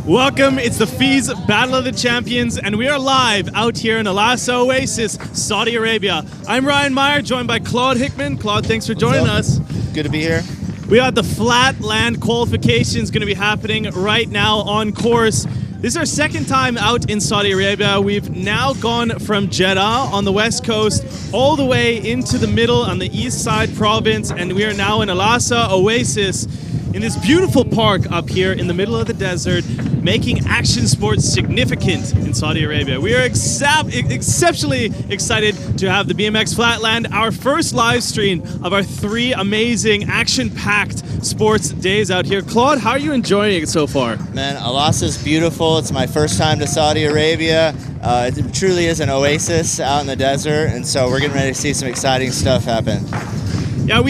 Welcome, it's the FIS Battle of the Champions, and we are live out here in Alasa Oasis, Saudi Arabia. I'm Ryan Meyer, joined by Claude Hickman. Claude, thanks for joining us. Good to be here. We got the Flatland qualifications going to be happening right now on course. This is our second time out in Saudi Arabia. We've now gone from Jeddah on the west coast all the way into the middle on the east side province, and we are now in Alasa Oasis in this beautiful park up here in the middle of the desert, making action sports significant in Saudi Arabia. We are exceptionally excited to have the BMX Flatland, our first live stream of our 3 amazing action-packed sports days out here. Claude, how are you enjoying it so far? Man, Alasa is beautiful. It's my first time to Saudi Arabia. It truly is an oasis out in the desert, and so we're getting ready to see some exciting stuff happen. Yeah,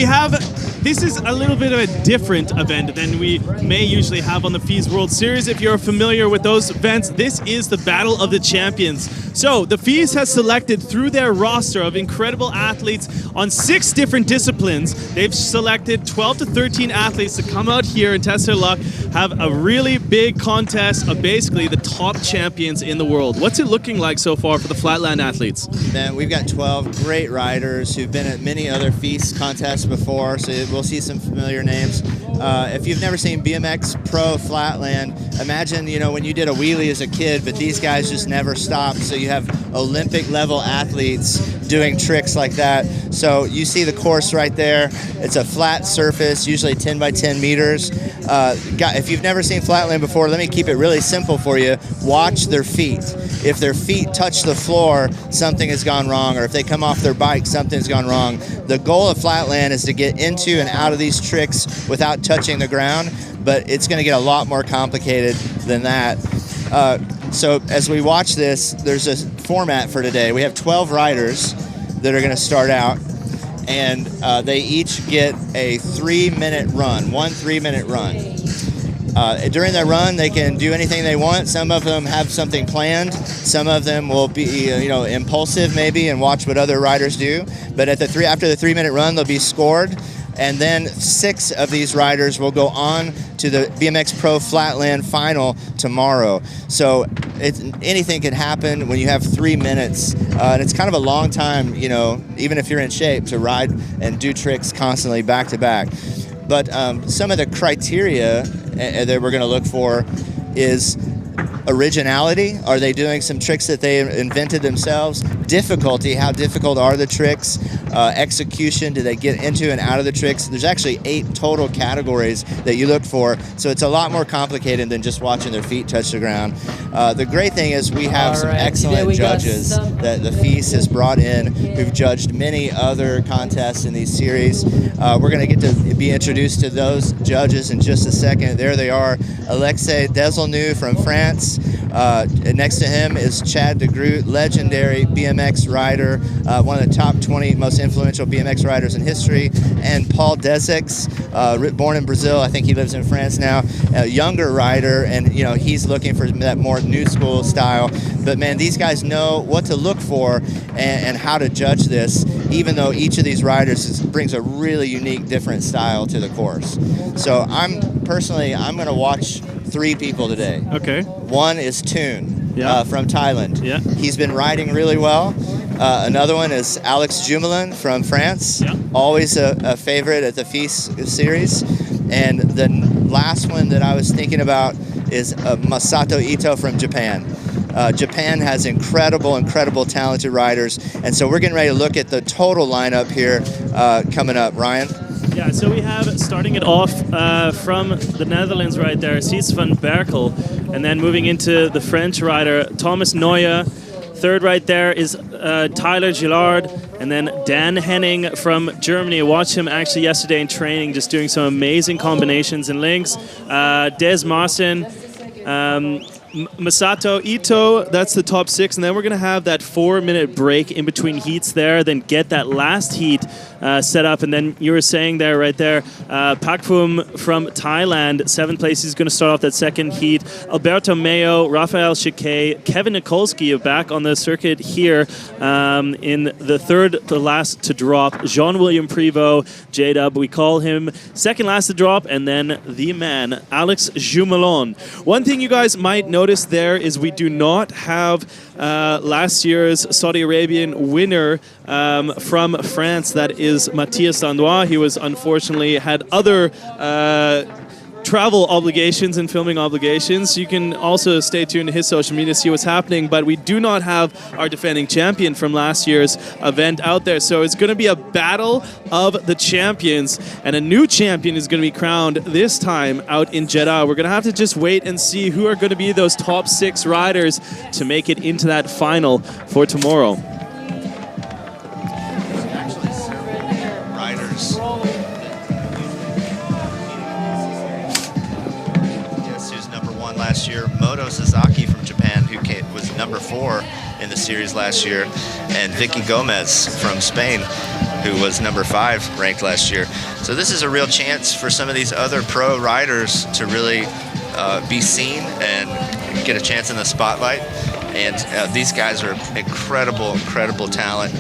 this is a little bit of a different event than we may usually have on the FIS World Series. If you're familiar with those events, this is the Battle of the Champions. So the FIS has selected through their roster of incredible athletes on 6 different disciplines. They've selected 12 to 13 athletes to come out here and test their luck, have a really big contest of basically the top champions in the world. What's it looking like so far for the Flatland athletes? Man, we've got 12 great riders who've been at many other FIS contests before, so we'll see some familiar names. If you've never seen BMX Pro Flatland, imagine, when you did a wheelie as a kid, but these guys just never stopped. So you have Olympic level athletes doing tricks like that. So you see the course right there. It's a flat surface, usually 10 by 10 meters. If you've never seen Flatland before, let me keep it really simple for you. Watch their feet. If their feet touch the floor, something has gone wrong, or if they come off their bike, something's gone wrong. The goal of Flatland is to get into and out of these tricks without touching the ground, but it's going to get a lot more complicated than that. So as we watch this, there's a format for today. We have 12 riders that are going to start out, and they each get a 3-minute run, 1 3-minute run. During their run, they can do anything they want. Some of them have something planned. Some of them will be, impulsive maybe and watch what other riders do. But after the 3-minute run, they'll be scored. And then 6 of these riders will go on to the BMX Pro Flatland final tomorrow. So anything can happen when you have 3 minutes. And it's kind of a long time, even if you're in shape, to ride and do tricks constantly back to back. But some of the criteria that we're going to look for is originality. Are they doing some tricks that they invented themselves? Difficulty, how difficult are the tricks? Execution, do they get into and out of the tricks? There's actually 8 total categories that you look for, so it's a lot more complicated than just watching their feet touch the ground. The great thing is we have some excellent judges that the FIS has brought in who've judged many other contests in these series. We're going to get to be introduced to those judges in just a second. There they are. Alexei Dezelnu from France. Next to him is Chad Degroot, legendary BMX rider, one of the top 20 most influential BMX riders in history, and Paul Desix, born in Brazil. I think he lives in France now. A younger rider, and he's looking for that more new school style. But man, these guys know what to look for and how to judge this, even though each of these riders brings a really unique, different style to the course. So I'm going to watch 3 people today. Okay. One is Toon from Thailand. Yeah. He's been riding really well. Another one is Alex Jumelin from France. Yeah. Always a favorite at the FIS series. And the last one that I was thinking about is Masato Ito from Japan. Japan has incredible talented riders. And so we're getting ready to look at the total lineup here coming up. Ryan? Yeah, so we have, starting it off from the Netherlands right there, Cies van Berkel, and then moving into the French rider, Thomas Noya. Third right there is Tyler Gillard, and then Dan Henning from Germany. I watched him actually yesterday in training, just doing some amazing combinations and links. Des Marcin, Masato Ito, that's the top 6, and then we're going to have that 4-minute break in between heats there, then get that last heat set up, and then you were saying there, right there, Pakpum from Thailand, 7th place, he's going to start off that second heat. Alberto Moya, Rafael Chiquet, Kevin Nikolsky are back on the circuit here in the third to last to drop. Jean-William Prévost, J-Dub, we call him second last to drop, and then the man, Alex Jumelon. One thing you guys might notice there is we do not have last year's Saudi Arabian winner from France, that is Matthias Dandois. He was unfortunately had other travel obligations and filming obligations. You can also stay tuned to his social media to see what's happening, but we do not have our defending champion from last year's event out there. So it's going to be a battle of the champions, and a new champion is going to be crowned this time out in Jeddah. We're going to have to just wait and see who are going to be those top 6 riders to make it into that final for tomorrow. Last year, Moto Sasaki from Japan, who was number 4 in the series last year, and Vicky Gomez from Spain, who was number 5 ranked last year. So this is a real chance for some of these other pro riders to really be seen and get a chance in the spotlight. And these guys are incredible talent.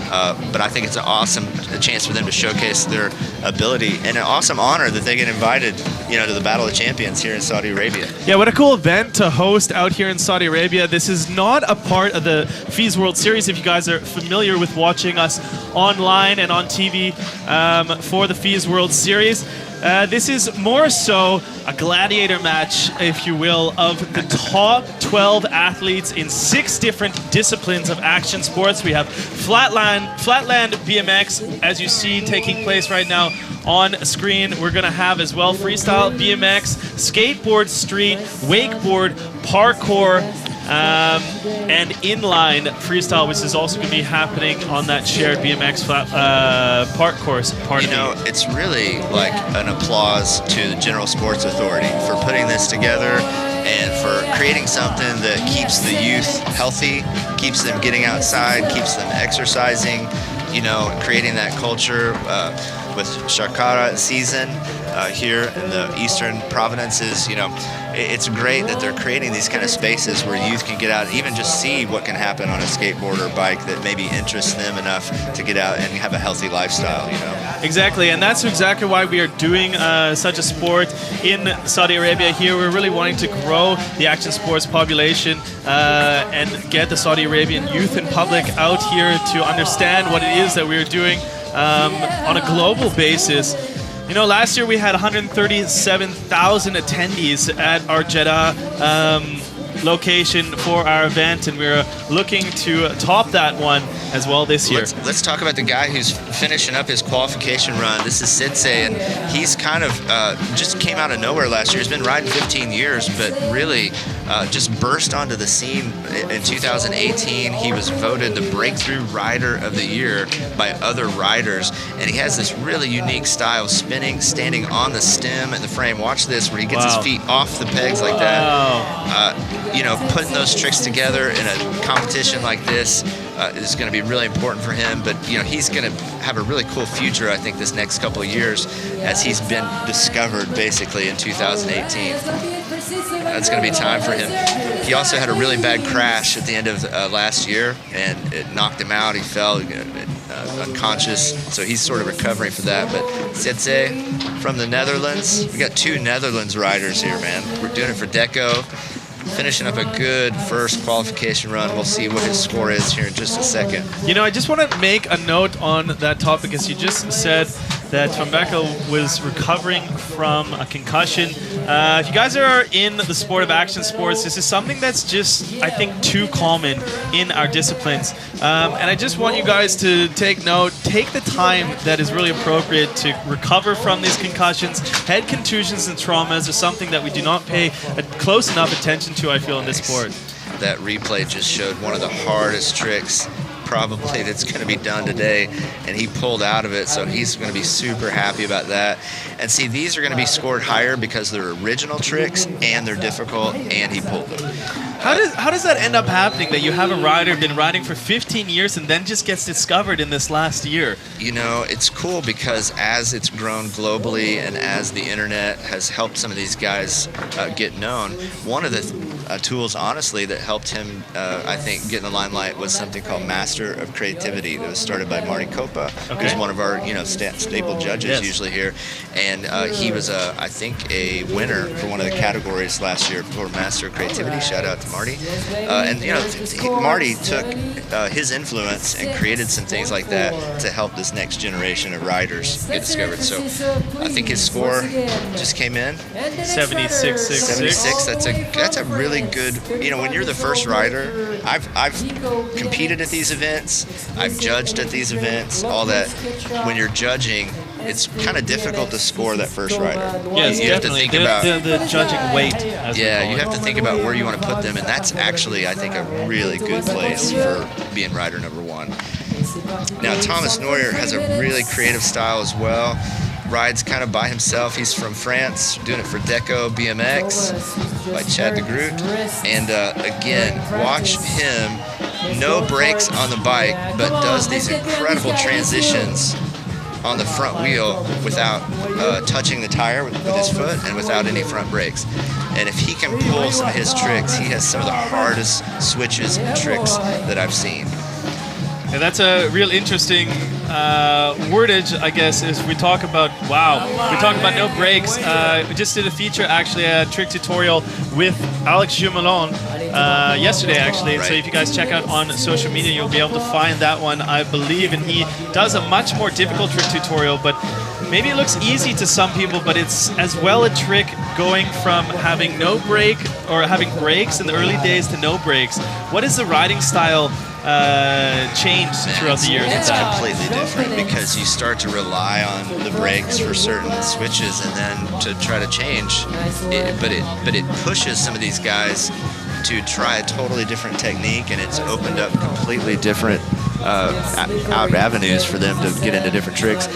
But I think it's a chance for them to showcase their ability, and an awesome honor that they get invited, to the Battle of Champions here in Saudi Arabia. Yeah, what a cool event to host out here in Saudi Arabia. This is not a part of the FIS World Series, if you guys are familiar with watching us online and on TV for the FIS World Series. This is more so a gladiator match, if you will, of the top 12 athletes in 6 different disciplines of action sports. We have Flatland BMX, as you see, taking place right now on screen. We're going to have as well freestyle BMX, skateboard street, wakeboard, parkour, and inline freestyle, which is also going to be happening on that shared BMX park course. It's really like an applause to the General Sports Authority for putting this together and for creating something that keeps the youth healthy, keeps them getting outside, keeps them exercising, creating that culture with Shakara season here in the eastern provinces. It's great that they're creating these kind of spaces where youth can get out and even just see what can happen on a skateboard or bike that maybe interests them enough to get out and have a healthy lifestyle, Exactly, and that's exactly why we are doing such a sport in Saudi Arabia here. We're really wanting to grow the action sports population and get the Saudi Arabian youth and public out here to understand what it is that we're doing on a global basis. Last year we had 137,000 attendees at our Jeddah location for our event, and we're looking to top that one as well this year. Let's talk about the guy who's finishing up his qualification run. This is Sensei, and he's kind of just came out of nowhere last year. He's been riding 15 years, but really just burst onto the scene in 2018. He was voted the Breakthrough Rider of the Year by other riders, and he has this really unique style, spinning, standing on the stem and the frame. Watch this, where he gets his feet off the pegs like that. Putting those tricks together in a competition like this is going to be really important for him. But, he's going to have a really cool future, I think, this next couple of years as he's been discovered basically in 2018. That's going to be time for him. He also had a really bad crash at the end of last year, and it knocked him out. He fell unconscious, so he's sort of recovering for that. But Sensei from the Netherlands, we got 2 Netherlands riders here, man. We're doing it for Deco. Finishing up a good first qualification run. We'll see what his score is here in just a second. I just want to make a note on that topic, as you just said that Van Beckel was recovering from a concussion. If you guys are in the sport of action sports, this is something that's just, I think, too common in our disciplines. And I just want you guys to take note, take the time that is really appropriate to recover from these concussions. Head contusions and traumas are something that we do not pay a close enough attention to, I feel, in this sport. That replay just showed one of the hardest tricks probably that's going to be done today, and he pulled out of it, so he's going to be super happy about that. And see, these are going to be scored higher because they're original tricks and they're difficult, and he pulled them. How does that end up happening, that you have a rider been riding for 15 years and then just gets discovered in this last year? You know, it's cool because as it's grown globally and as the internet has helped some of these guys get known, one of the tools, honestly, that helped him, I think, get in the limelight was something called Master of Creativity that was started by Marty Copa, who's one of our, staple judges usually here. And he was, I think, a winner for one of the categories last year for Master of Creativity. Shout out to Marty. Marty took his influence and created some things like that to help this next generation of riders get discovered. So I think his score just came in 76.66. That's a really good. When you're the first rider, I've competed at these events, I've judged at these events, all that. When you're judging, it's kind of difficult to score that first rider. Yes, you have to think about the judging weight. You have to think about where you want to put them, and that's actually, I think, a really good place for being rider number one. Now, Thomas Neuer has a really creative style as well. Rides kind of by himself. He's from France, doing it for Deco BMX by Chad Degroot. And again, watch him, no brakes on the bike, but does these incredible transitions on the front wheel without touching the tire with his foot and without any front brakes. And if he can pull some of his tricks, he has some of the hardest switches and tricks that I've seen. And that's a real interesting wordage, I guess, is we talk about, no brakes. We just did a feature, actually, a trick tutorial with Alex Jumelon yesterday, actually. Right. So if you guys check out on social media, you'll be able to find that one, I believe. And he does a much more difficult trick tutorial, but maybe it looks easy to some people, but it's as well a trick going from having no brake or having brakes in the early days to no brakes. What is the riding style changed throughout the years? It's completely different because you start to rely on the brakes for certain switches, and then to try to change it, but it pushes some of these guys to try a totally different technique, and it's opened up completely different avenues for them to get into different tricks.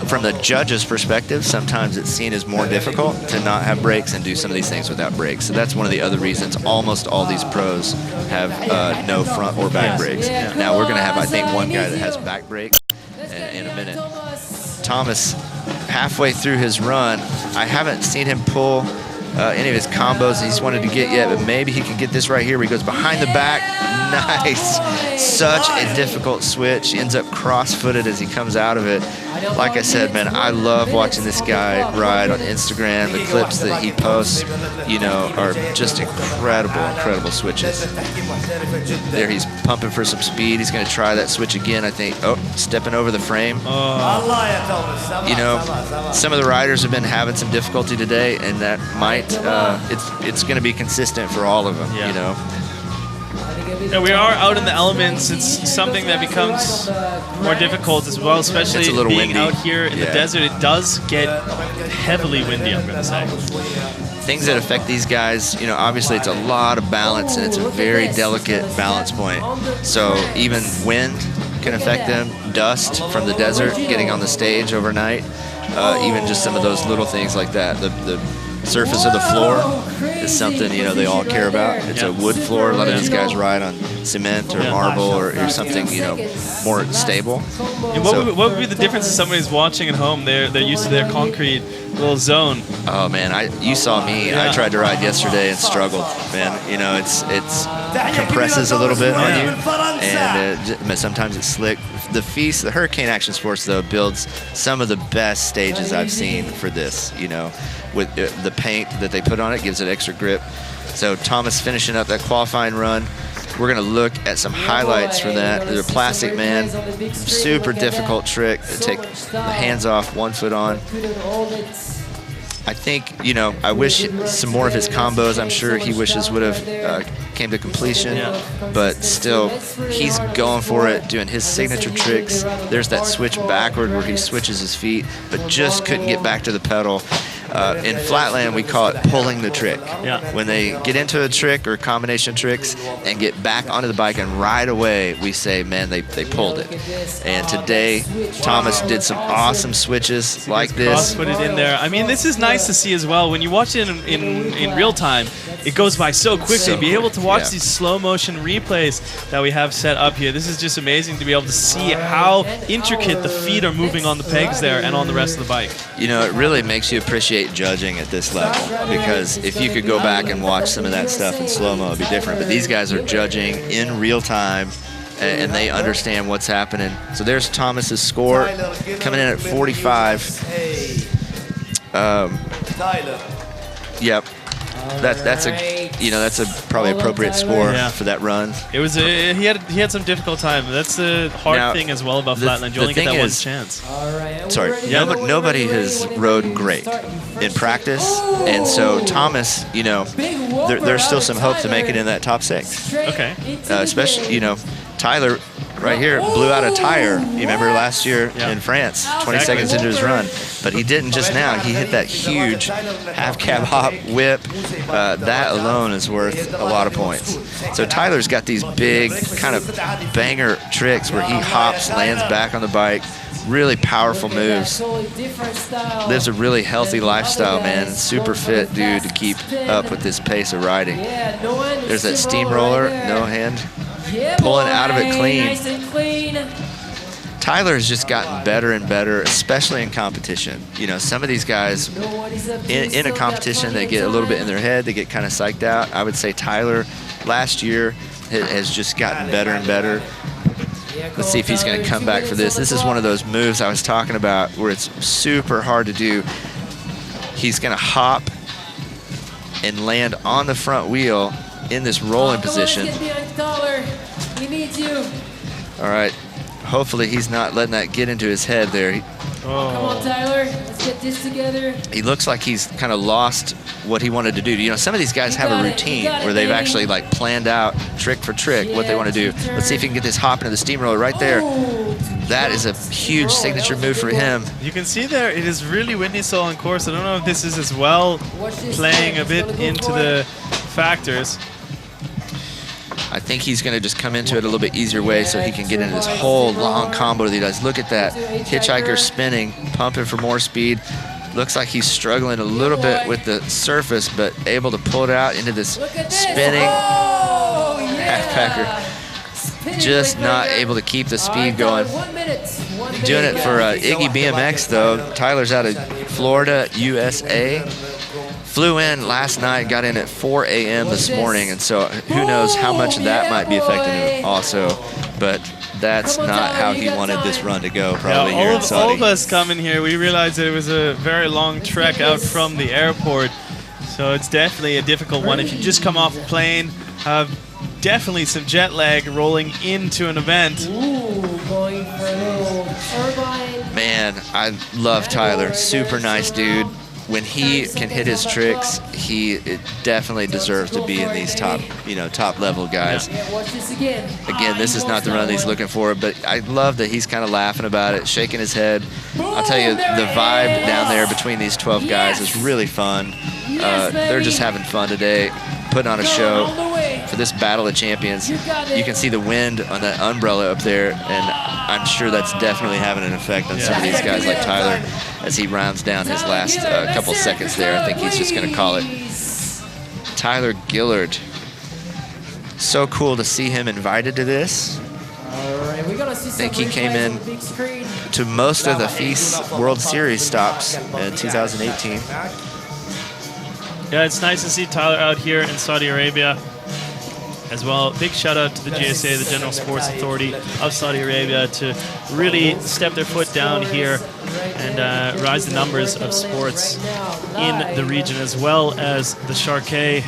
From the judge's perspective, sometimes it's seen as more difficult to not have brakes and do some of these things without brakes. So that's one of the other reasons almost all these pros have no front or back brakes. Now we're going to have, I think, one guy that has back brakes in a minute. Thomas, halfway through his run, I haven't seen him pull any of his combos he's wanted to get yet, but maybe he can get this right here where he goes behind the back. Nice. Such a difficult switch. Ends up cross-footed as he comes out of it. Like I said, man, I love watching this guy ride on Instagram. The clips that he posts, are just incredible switches. There he's pumping for some speed. He's going to try that switch again, I think. Oh, stepping over the frame. Some of the riders have been having some difficulty today, and that might, it's going to be consistent for all of them, Yeah, we are out in the elements. It's something that becomes more difficult as well, especially being windy out here in the desert. It does get heavily windy, I'm going to say. Things that affect these guys, obviously it's a lot of balance, and it's a very delicate balance point. So even wind can affect them, dust from the desert getting on the stage overnight, even just some of those little things like that. The surface of the floor is something they all care about. It's a wood floor. A lot of these guys ride on cement or marble or something more stable. And what would be the difference if somebody's watching at home? They're used to their concrete little zone. Oh man, you saw me. I tried to ride yesterday and struggled. Man, it's compresses a little bit on you, and sometimes it's slick. The Hurricane Action Sports though builds some of the best stages I've seen for this. With the paint that they put on it gives it extra grip. So Thomas finishing up that qualifying run. We're going to look at some highlights from that. The Plastic Man, super difficult trick to take the hands off, 1 foot on. I think, I wish some more of his combos, I'm sure he wishes would have came to completion, but still, he's going for it, doing his signature tricks. There's that switch backward where he switches his feet, but just couldn't get back to the pedal. In Flatland, we call it pulling the trick. Yeah. When they get into a trick or combination tricks and get back onto the bike, and right away we say, man, they pulled it. And today, Thomas did some awesome switches like this. Put it in there. I mean, this is nice to see as well. When you watch it in real time, it goes by so quickly. Be able to watch these slow motion replays that we have set up here. This is just amazing to be able to see how intricate the feet are moving on the pegs there and on the rest of the bike. You know, it really makes you appreciate judging at this level, because if you could go back and watch some of that stuff in slow-mo, it'd be different. But these guys are judging in real time, and they understand what's happening. So there's Thomas's score coming in at 45. Yep. That's a probably appropriate score for that run. It was he had some difficult time. That's the hard thing as well about Flatland. You only get that one chance. Sorry, nobody has rode great in practice, and so Thomas, you know, there's still some hope to make it in that top 6. Okay. Especially, you know, Tyler right here blew out a tire. You remember last year in France, 20 seconds into his run. But he didn't just now. He hit that huge half-cab hop whip. That alone is worth a lot of points. So Tyler's got these big kind of banger tricks where he hops, lands back on the bike. Really powerful moves. Lives a really healthy lifestyle, man. Super fit dude to keep up with this pace of riding. There's that steamroller, no hand. Pulling out of it clean. Tyler has just gotten better and better, especially in competition. You know, some of these guys in a competition, they get a little bit in their head, they get kind of psyched out. I would say Tyler last year has just gotten better and better. Let's see if he's going to come back for this. This is one of those moves I was talking about where it's super hard to do. He's going to hop and land on the front wheel in this rolling position. All right. Hopefully he's not letting that get into his head there. Come on, Tyler. Let's get this together. He looks like he's kind of lost what he wanted to do. You know, some of these guys have a routine where they've actually like planned out trick for trick what they want to do. Let's see if he can get this hop into the steamroller right there. That is a huge signature move for him. You can see there it is really windy so on course. I don't know if this is as well playing a bit into the factors. I think he's going to just come into it a little bit easier way so he can get into this whole long combo that he does. Look at that. Hitchhiker spinning, pumping for more speed. Looks like he's struggling a little bit with the surface, but able to pull it out into this spinning half-packer. Just not able to keep the speed going. Doing it for Iggy BMX, though. Tyler's out of Florida, USA. Flew in last night, got in at 4 a.m. this morning, and so who knows how much of that might be affecting him also. But that's not how he wanted this run to go, probably here in Saudi. All of us coming here, we realized that it was a very long trek out from the airport, so it's definitely a difficult one. If you just come off a plane, have definitely some jet lag rolling into an event. Man, I love Tyler. Super nice dude. When he can hit his tricks, he definitely deserves to be in these top level guys. Again, this is not the run that he's looking for, but I love that he's kind of laughing about it, shaking his head. I'll tell you, the vibe down there between these 12 guys is really fun. They're just having fun today, putting on a show for this Battle of Champions. You can see the wind on that umbrella up there, and I'm sure that's definitely having an effect on some of these guys like Tyler as he rounds down his last couple seconds there. I think he's just going to call it. Tyler Gillard. So cool to see him invited to this. I think he came in to most of the FIS World Series stops in 2018. Yeah, it's nice to see Tyler out here in Saudi Arabia as well. Big shout out to the GSA, the General Sports Authority of Saudi Arabia, to really step their foot down here and rise the numbers of sports in the region, as well as the Sharkey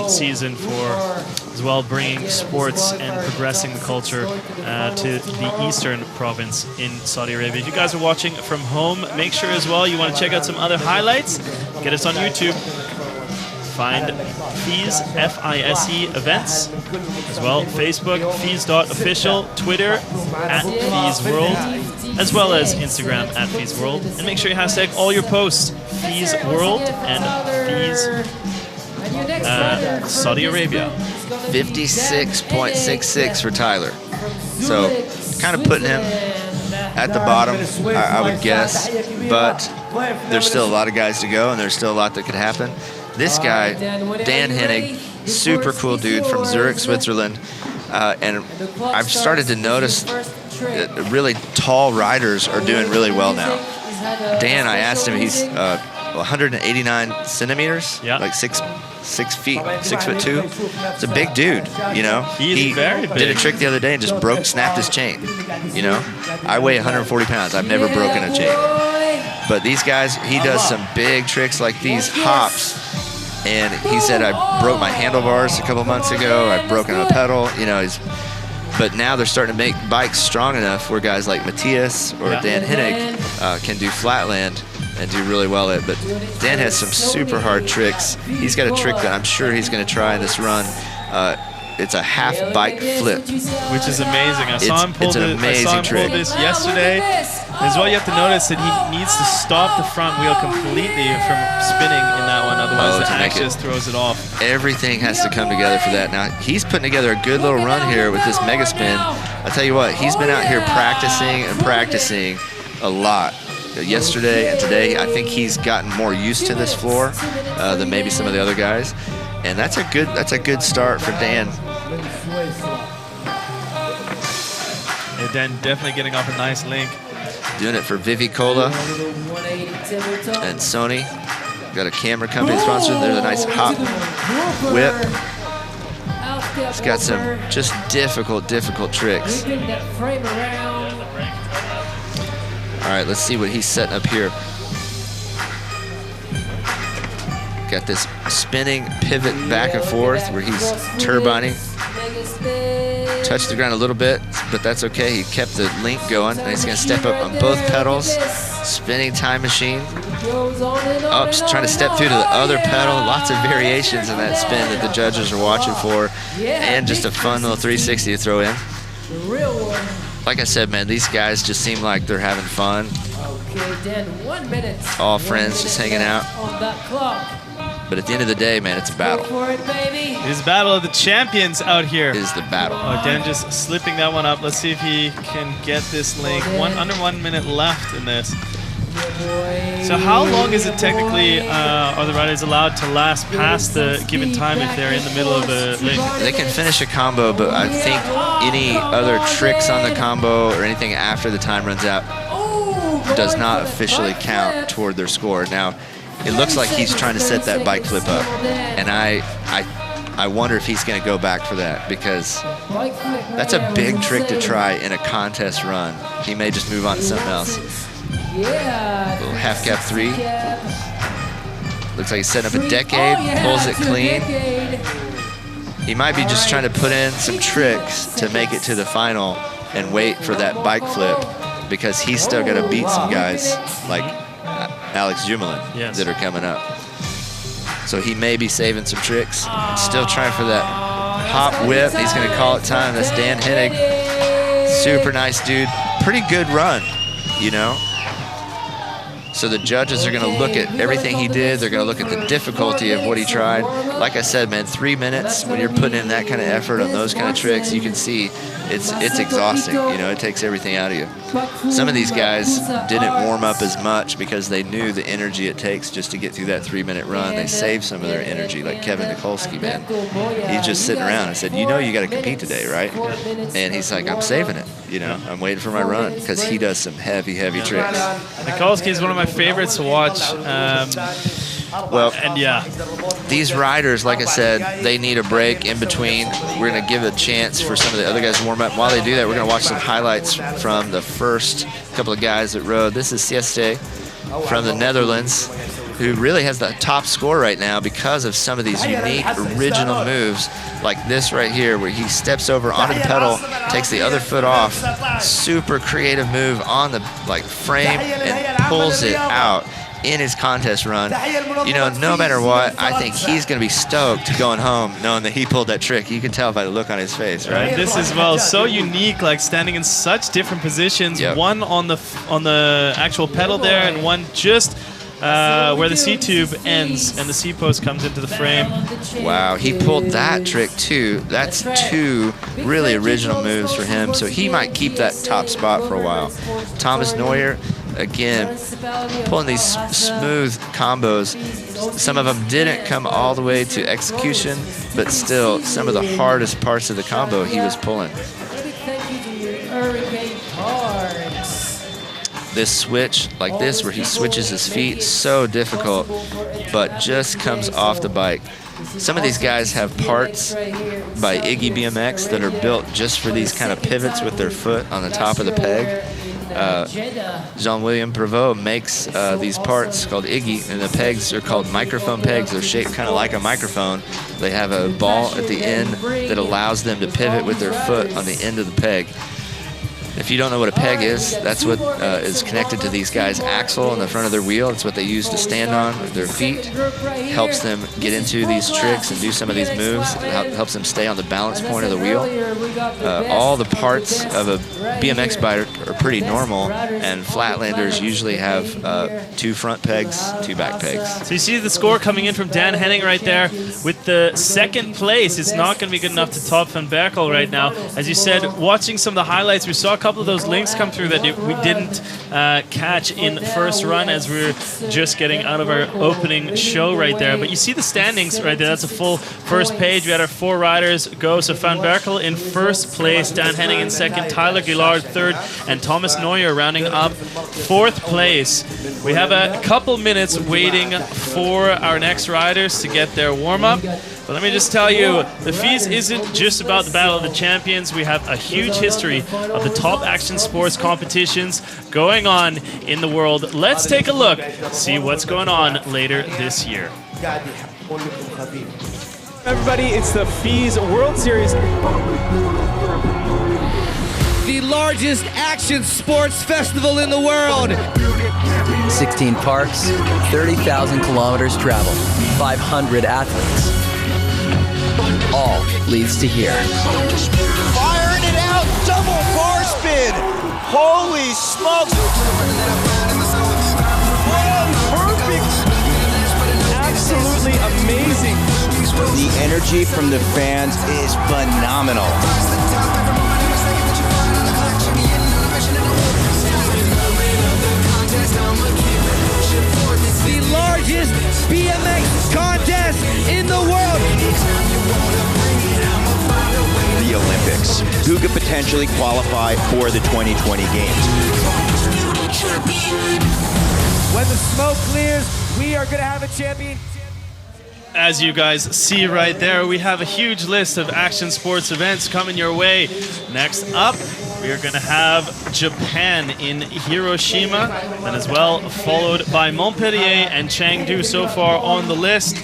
season for as well bringing sports and progressing the culture to the eastern province in Saudi Arabia. If you guys are watching from home, make sure as well you want to check out some other highlights. Get us on YouTube. find FISE, F-I-S-E events. As well, Facebook, FISE.official, Twitter, @FISEworld, as well as Instagram, @FISEworld. And make sure you hashtag all your posts, FISEworld and FISE Saudi Arabia. 56.66 for Tyler. So kind of putting him at the bottom, I would guess, but there's still a lot of guys to go, and there's still a lot that could happen. This guy, Dan Hennig, super cool dude from Zurich, Switzerland, and I've started to notice that really tall riders are doing really well now. Dan, I asked him, he's 189 centimeters, like 6 feet, 6'2". It's a big dude, you know. He very big. Did a trick the other day and just snapped his chain. You know, I weigh 140 pounds. I've never broken a chain. But these guys, he does some big tricks like these hops. And he said, I broke my handlebars a couple months ago. I've broken a pedal. You know, but now they're starting to make bikes strong enough where guys like Matthias or Dan Hennig can do Flatland and do really well at it. But Dan has some super hard tricks. He's got a trick that I'm sure he's going to try in this run. It's a half bike flip, which is amazing. I saw him pull this yesterday. As well, you have to notice that he needs to stop the front wheel completely from spinning in that one, otherwise the axis throws it off. Everything has to come together for that. Now, he's putting together a good little run here with this mega spin. I'll tell you what, he's been out here practicing a lot. Yesterday and today, I think he's gotten more used to this floor than maybe some of the other guys, and that's a good start for Dan. And Dan definitely getting off a nice link. Doing it for Vivi Cola and Sony. Got a camera company sponsored. There's a nice hop whip. He's got some just difficult tricks. All right, let's see what he's setting up here. Got this spinning pivot back and forth where he's turbining. Touched the ground a little bit, but that's okay. He kept the link going, and he's going to step up on both pedals. Spinning time machine. Up, trying to step through to the other pedal. Lots of variations in that spin that the judges are watching for, and just a fun little 360 to throw in. Like I said, man, these guys just seem like they're having fun. All friends just hanging out. But at the end of the day, man, it's a battle. It is a battle of the champions out here. It is the battle. Oh, Dan just slipping that one up. Let's see if he can get this link. Under 1 minute left in this. So how long is it technically, are the riders allowed to last past the given time if they're in the middle of the link? They can finish a combo, but I think any other tricks on the combo or anything after the time runs out does not officially count toward their score. Now, it looks like he's trying to set that bike flip up, and I wonder if he's going to go back for that, because that's a big trick to try in a contest run. He may just move on to something else. Little half cap 3. Looks like he's setting up a decade, pulls it clean. He might be just trying to put in some tricks to make it to the final and wait for that bike flip, because he's still got to beat some guys like Alex Jumelin that are coming up. So he may be saving some tricks. Still trying for that hop whip. He's going to call it time. That's Dan Hennig. Super nice dude. Pretty good run, you know. So the judges are going to look at everything he did. They're going to look at the difficulty of what he tried. Like I said, man, 3 minutes, when you're putting in that kind of effort on those kind of tricks, you can see it's exhausting. You know, it takes everything out of you. Some of these guys didn't warm up as much because they knew the energy it takes just to get through that 3 minute run. They saved some of their energy, like Kevin Nikolsky, man. He's just sitting around. I said, you know you got to compete today, right? And he's like, I'm saving it. You know, I'm waiting for my run, because he does some heavy tricks. Nikolsky is one of my favorites to watch. Well, and yeah, these riders, like I said, they need a break in between. We're going to give a chance for some of the other guys to warm up. While they do that, we're going to watch some highlights from the first couple of guys that rode. This is Sieste from the Netherlands, who really has the top score right now because of some of these unique original moves, like this right here, where he steps over onto the pedal, takes the other foot off, super creative move on the frame, and pulls it out in his contest run, you know, no matter what, I think he's going to be stoked going home knowing that he pulled that trick. You can tell by the look on his face, right? And this is, well, so unique, like standing in such different positions. Yep. One on the actual pedal there, and one just where the C-tube ends and the C-post comes into the frame. Wow, he pulled that trick too. That's 2 really original moves for him, so he might keep that top spot for a while. Thomas Neuer, again, pulling these smooth combos. Some of them didn't come all the way to execution, but still, some of the hardest parts of the combo he was pulling. This switch like this, where he switches his feet, so difficult, but just comes off the bike. Some of these guys have parts by Iggy BMX that are built just for these kind of pivots with their foot on the top of the peg. Jean-William Prévost makes these parts called Iggy, and the pegs are called microphone pegs. They're shaped kind of like a microphone. They have a ball at the end that allows them to pivot with their foot on the end of the peg. If you don't know what a peg is, that's what is connected to these guys' axle on the front of their wheel. It's what they use to stand on with their feet. Helps them get into these tricks and do some of these moves. It helps them stay on the balance point of the wheel. All the parts of a BMX bike are pretty normal, and Flatlanders usually have 2 front pegs, 2 back pegs. So you see the score coming in from Dan Henning right there with the 2nd place. It's not going to be good enough to top Van Berkel right now. As you said, watching some of the highlights, we saw a couple of those links come through that we didn't catch in first run as we were just getting out of our opening show right there. But you see the standings right there. That's a full first page. We had our 4 riders go. So Van Berkel in first place, Dan Henning in second, Tyler Gillard third, and Thomas Neuer rounding up 4th place. We have a couple minutes waiting for our next riders to get their warm-up. But let me just tell you, the FIS isn't just about the Battle of the Champions. We have a huge history of the top action sports competitions going on in the world. Let's take a look, see what's going on later this year. Everybody, it's the FIS World Series. The largest action sports festival in the world. 16 parks, 30,000 kilometers traveled, 500 athletes. All leads to here. Firing it out, double bar spin. Holy smokes. Oh, perfect. Absolutely amazing. The energy from the fans is phenomenal. The largest BMX contest in the world. The Olympics. Who could potentially qualify for the 2020 games? When the smoke clears, we are going to have a champion. As you guys see right there, we have a huge list of action sports events coming your way. Next up, we are going to have Japan in Hiroshima, and as well followed by Montpellier and Chengdu so far on the list.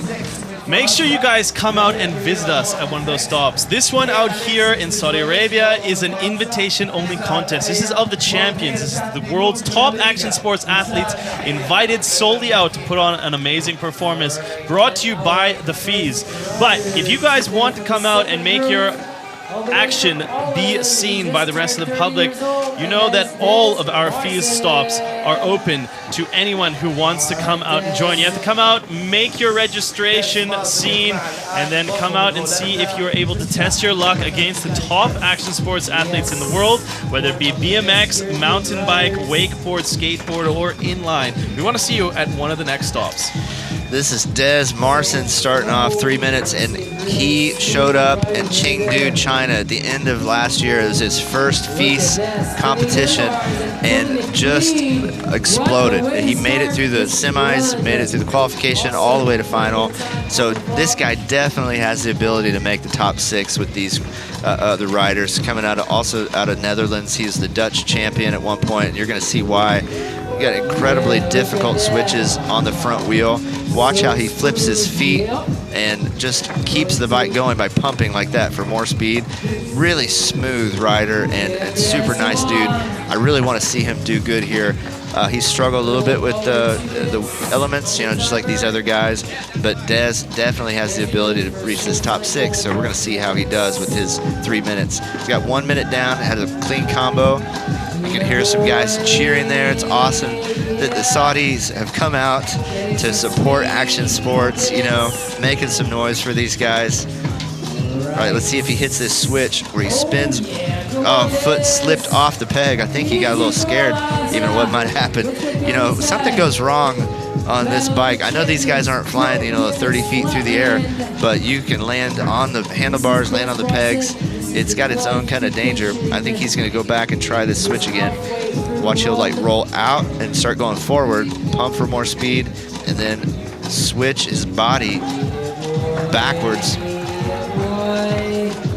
Make sure you guys come out and visit us at one of those stops. This one out here in Saudi Arabia is an invitation-only contest. This is of the champions. This is the world's top action sports athletes invited solely out to put on an amazing performance, brought to you by the FIS. But if you guys want to come out and make your action be seen by the rest of the public, you know that all of our FIS stops are open to anyone who wants to come out and join. You have to come out, make your registration seen, and then come out and see if you're able to test your luck against the top action sports athletes in the world, whether it be BMX, mountain bike, wakeboard, skateboard, or inline. We want to see you at one of the next stops. This is Des Marcin starting off 3 minutes, and he showed up in Chengdu, China at the end of last year. It was his first FIS competition and just exploded. He made it through the semis, made it through the qualification, all the way to final. So this guy definitely has the ability to make the top 6 with these other riders. Coming also out of Netherlands, he's the Dutch champion at one point, and you're going to see why. You got incredibly difficult switches on the front wheel. Watch how he flips his feet and just keeps keeps the bike going by pumping like that for more speed. Really smooth rider and super nice dude. I really want to see him do good here. He's struggled a little bit with the elements, you know, just like these other guys, but Dez definitely has the ability to reach this top 6, so we're going to see how he does with his 3 minutes. He's got 1 minute down, had a clean combo. You can hear some guys cheering there. It's awesome that the Saudis have come out to support action sports, you know, making some noise for these guys. All right, let's see if he hits this switch where he spins. Oh, foot slipped off the peg. I think he got a little scared, even what might happen. You know, something goes wrong on this bike. I know these guys aren't flying, you know, 30 feet through the air, but you can land on the handlebars, land on the pegs. It's got its own kind of danger. I think he's going to go back and try this switch again. Watch, he'll like roll out and start going forward, pump for more speed, and then switch his body backwards,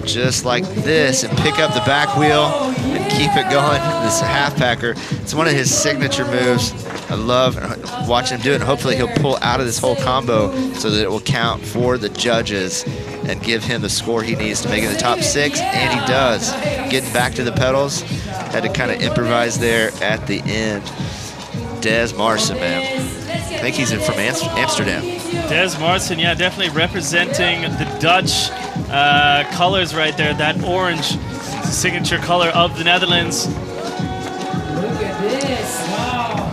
just like this, and pick up the back wheel and keep it going. This half packer, it's one of his signature moves. I love watching him do it, and hopefully he'll pull out of this whole combo so that it will count for the judges and give him the score he needs to make it the top 6, and he does. Getting back to the pedals, had to kind of improvise there at the end. Des Marcin, man. I think he's from Amsterdam. Des Marcin, yeah, definitely representing the Dutch colors right there. That orange signature color of the Netherlands. Look at this. Wow.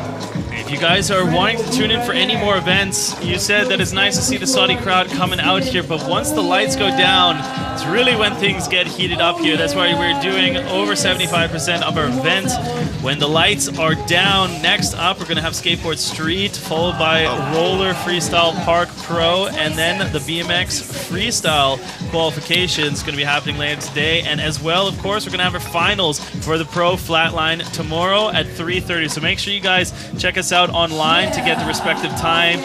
If you guys are wanting to tune in for any more events, you said that it's nice to see the Saudi crowd coming out here, but once the lights go down, it's really when things get heated up here. That's why we're doing over 75% of our event when the lights are down. Next up, we're going to have Skateboard Street, followed by Roller Freestyle Park Pro, and then the BMX Freestyle Qualification is going to be happening later today. And as well, of course, we're going to have our finals for the Pro Flatline tomorrow at 3:30. So make sure you guys check us out online to get the respective time.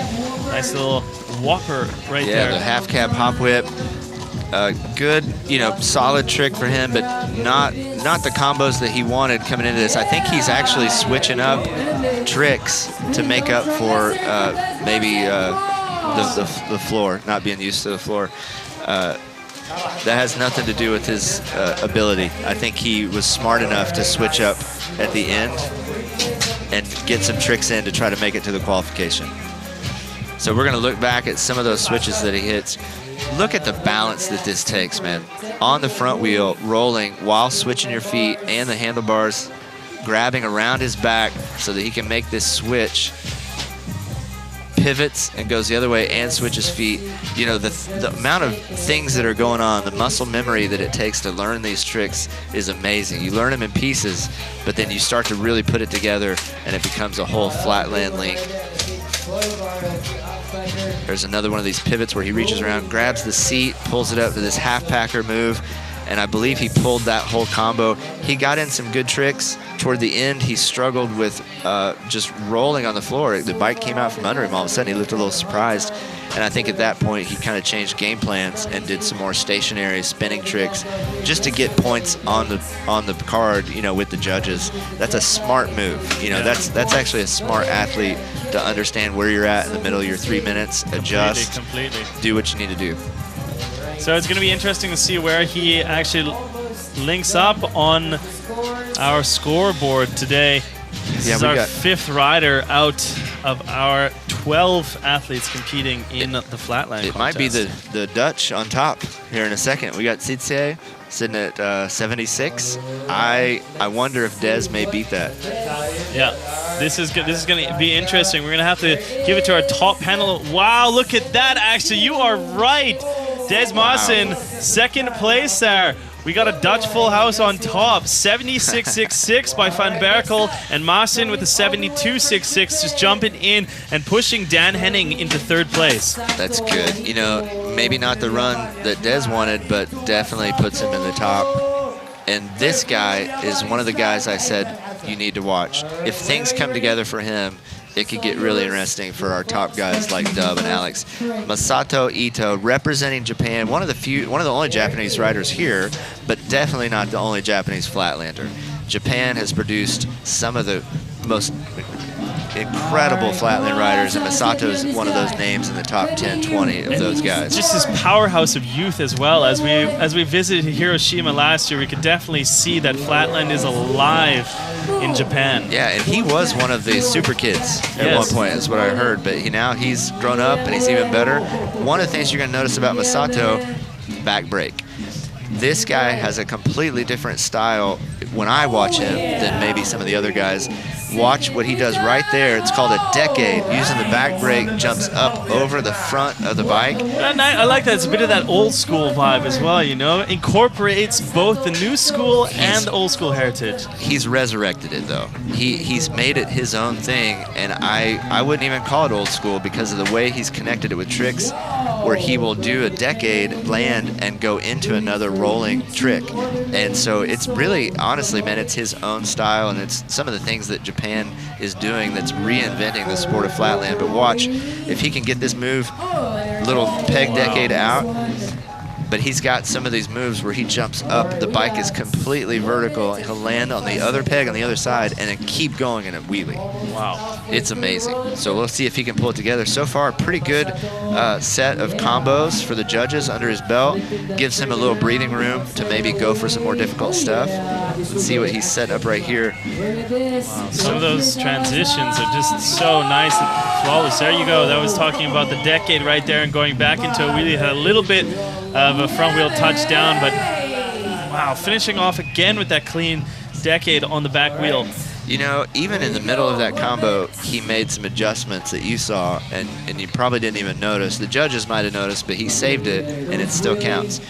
Nice little whopper right there. Yeah, the half cab hop whip. Good, you know, solid trick for him, but not the combos that he wanted coming into this. I think he's actually switching up tricks to make up for maybe the floor, not being used to the floor. That has nothing to do with his ability. I think he was smart enough to switch up at the end and get some tricks in to try to make it to the qualification. So we're going to look back at some of those switches that he hits. Look at the balance that this takes, man. On the front wheel, rolling while switching your feet and the handlebars, grabbing around his back so that he can make this switch. Pivots and goes the other way and switches feet. You know, the amount of things that are going on, the muscle memory that it takes to learn these tricks is amazing. You learn them in pieces, but then you start to really put it together and it becomes a whole Flatland link. There's another one of these pivots where he reaches around, grabs the seat, pulls it up to this half packer move, and I believe he pulled that whole combo. He got in some good tricks. Toward the end, he struggled with just rolling on the floor. The bike came out from under him all of a sudden. He looked a little surprised, and I think at that point he kind of changed game plans and did some more stationary spinning tricks just to get points on the card, you know, with the judges. That's a smart move. You know, that's actually a smart athlete to understand where you're at in the middle of your 3 minutes, adjust, Completely. do what you need to do. So it's going to be interesting to see where he actually links up on our scoreboard today. This is our 5th rider out of our 12 athletes competing in the Flatland It contest. might be the Dutch on top here in a second. We got Tsitse sitting at 76. I wonder if Des may beat that. Yeah, this is going to be interesting. We're going to have to give it to our top panel. Wow, look at that, actually. You are right. Des Marcin, second place there. We got a Dutch full house on top. 76.66 by Van Berkel, and Marcin with the 72.66 just jumping in and pushing Dan Henning into 3rd place. That's good. You know, maybe not the run that Des wanted, but definitely puts him in the top. And this guy is one of the guys I said you need to watch. If things come together for him, it could get really interesting for our top guys like Dub and Alex. Masato Ito, representing Japan, one of the only Japanese riders here, but definitely not the only Japanese Flatlander. Japan has produced some of the most incredible Flatland riders, and Masato is one of those names in the top 10, 20 of those guys. Just this powerhouse of youth as well. As we visited Hiroshima last year, we could definitely see that Flatland is alive in Japan. Yeah, and he was one of the super kids at one point, is what I heard. But he's grown up and he's even better. One of the things you're going to notice about Masato, back break. This guy has a completely different style when I watch him than maybe some of the other guys. Watch what he does right there. It's called a decade. Using the back brake, jumps up over the front of the bike. And I like that. It's a bit of that old school vibe as well, Incorporates both the new school and the old school heritage. He's resurrected it, though. He's made it his own thing, and I wouldn't even call it old school because of the way he's connected it with tricks, where he will do a decade, land, and go into another rolling trick. And so it's really, honestly, man, it's his own style, and it's some of the things that Japan is doing that's reinventing the sport of Flatland. But watch, if he can get this move, little peg decade out, but he's got some of these moves where he jumps up, the bike is completely vertical, and he'll land on the other peg on the other side and then keep going in a wheelie. Wow. It's amazing. So we'll see if he can pull it together. So far, a pretty good set of combos for the judges under his belt. Gives him a little breathing room to maybe go for some more difficult stuff. Let's see what he's set up right here. Wow. Some of those transitions are just so nice and flawless. There you go. That was talking about the decade right there and going back into a wheelie. Had a little bit of a front wheel touchdown, but wow, finishing off again with that clean decade on the back wheel. Even in the middle of that combo, he made some adjustments that you saw, and you probably didn't even notice. The judges might have noticed, but he saved it, and it still counts.